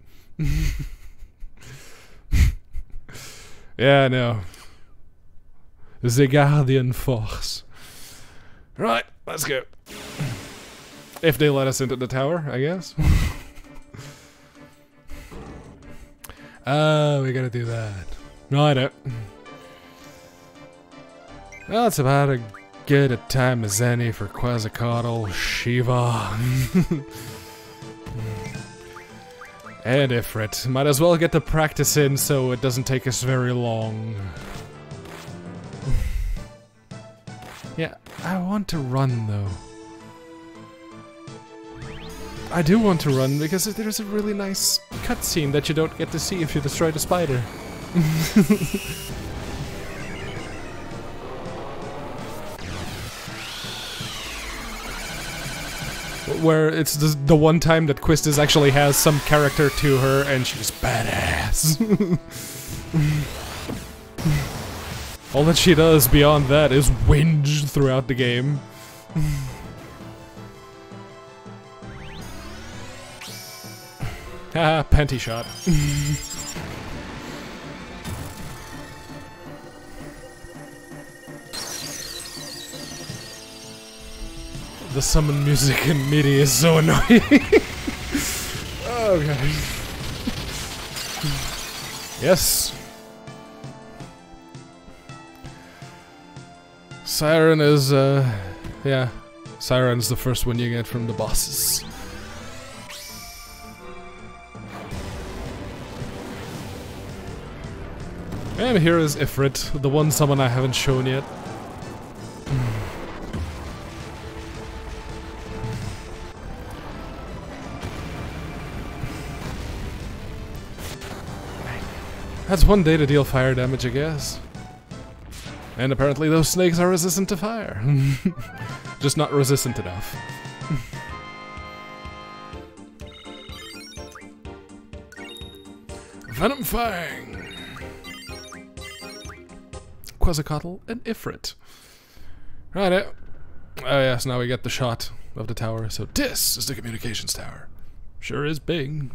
Yeah, I know. The Guardian Force. Right, let's go. If they let us into the tower, I guess. Oh, we gotta do that. No, I don't. Well, it's about as good a time as any for Quetzalcoatl, Shiva. And Ifrit. Might as well get the practice in so it doesn't take us very long. Yeah, I want to run though. I do want to run because there's a really nice cutscene that you don't get to see if you destroy the spider. Where it's the one time that Quistis actually has some character to her and she's badass. All that she does beyond that is whinge throughout the game. Haha, panty shot. The summon music in MIDI is so annoying. Oh god. Yes. Siren is, yeah. Siren's the first one you get from the bosses. And here is Ifrit, the one summon I haven't shown yet. That's one day to deal fire damage, I guess. And apparently those snakes are resistant to fire. Just not resistant enough. Venom Fang! Quetzalcoatl and Ifrit. Right. Oh yes, now we get the shot of the tower. So this is the communications tower. Sure is big.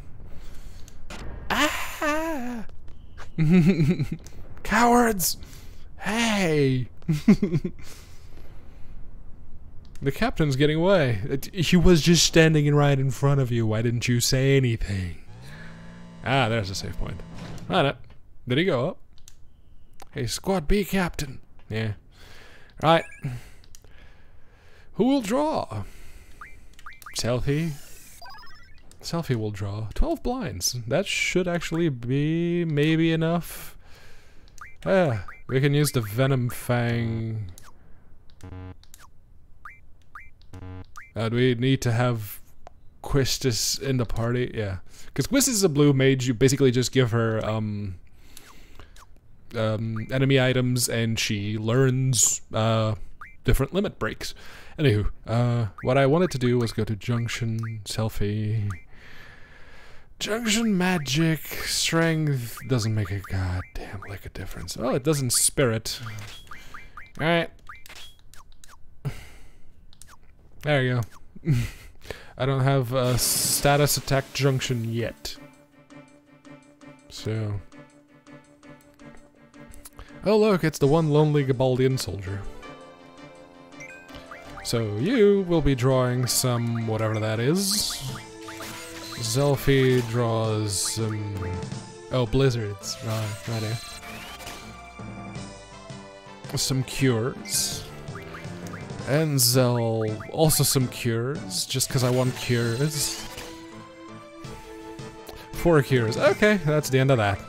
Ah! Cowards! Hey! The captain's getting away. He was just standing right in front of you. Why didn't you say anything? Ah, there's a save point. Right. Did he go up? Hey, Squad B captain. Yeah. Right. Who will draw? Selfie. Selfie will draw. 12 blinds. That should actually be maybe enough. Yeah, we can use the Venom Fang. Do we need to have Quistis in the party? Yeah. Because Quistis is a blue mage, you basically just give her, enemy items and she learns, different limit breaks. Anywho, what I wanted to do was go to Junction, Selfie... Junction magic, strength doesn't make a goddamn lick of difference. Oh, it doesn't spirit. Alright. There you go. I don't have a status attack junction yet. So. Oh look, it's the one lonely Gabaldian soldier. So you will be drawing some whatever that is. Zelfie draws some... Oh, blizzards. Right here. Some cures. And Zell, also some cures, just because I want cures. 4 cures. Okay, that's the end of that.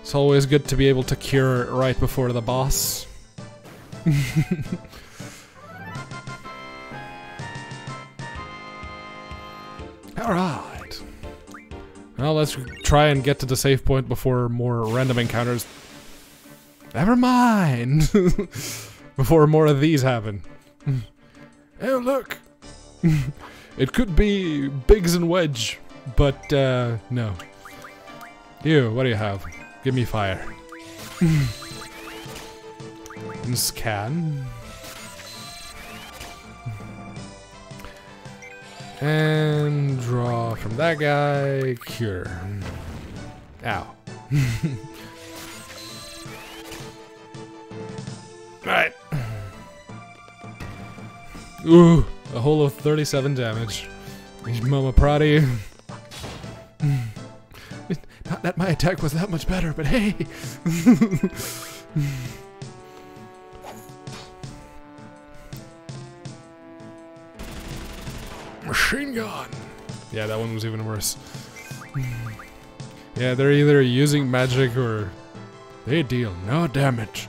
It's always good to be able to cure right before the boss. Alright. Well, let's try and get to the save point before more random encounters. Never mind! Before more of these happen. Oh, look! It could be Biggs and Wedge, but, no. You, what do you have? Give me fire. And scan. And draw from that guy, cure. Ow. Alright. Ooh, a whole of 37 damage. Mama proud of you. Not that my attack was that much better, but hey! Machine gun! Yeah, that one was even worse. Yeah, they're either using magic or they deal no damage.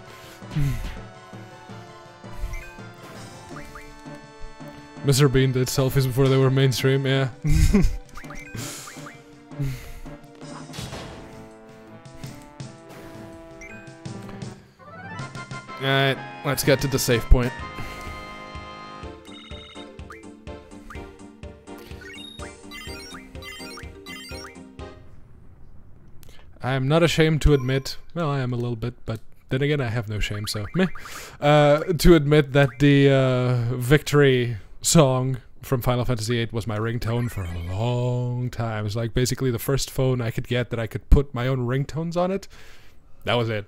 Mr. Bean did selfies before they were mainstream, yeah. Alright, let's get to the save point. I'm not ashamed to admit, well, I am a little bit, but then again, I have no shame, so meh. To admit that the victory song from Final Fantasy VIII was my ringtone for a long time. It was like basically the first phone I could get that I could put my own ringtones on it. That was it.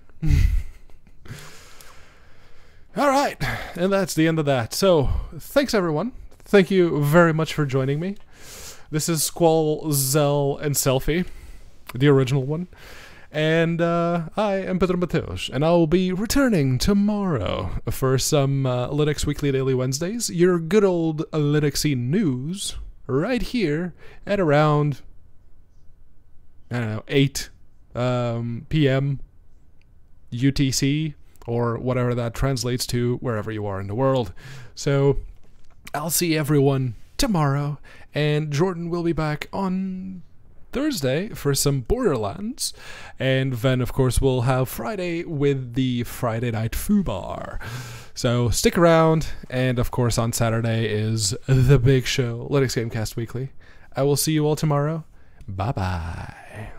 Alright, and that's the end of that. So, thanks everyone. Thank you very much for joining me. This is Squall, Zell, and Selfie, the original one. And I am Pedro Mateos, and I'll be returning tomorrow for some Linux Weekly Daily Wednesdays, your good old Linuxy news, right here at around, I don't know, 8 p.m. UTC, or whatever that translates to, wherever you are in the world. So, I'll see everyone tomorrow, and Jordan will be back on Thursday for some Borderlands, and then of course we'll have Friday with the Friday Night Foobar. So stick around, and of course on Saturday is the big show, Linux Gamecast Weekly. I will see you all tomorrow. Bye bye.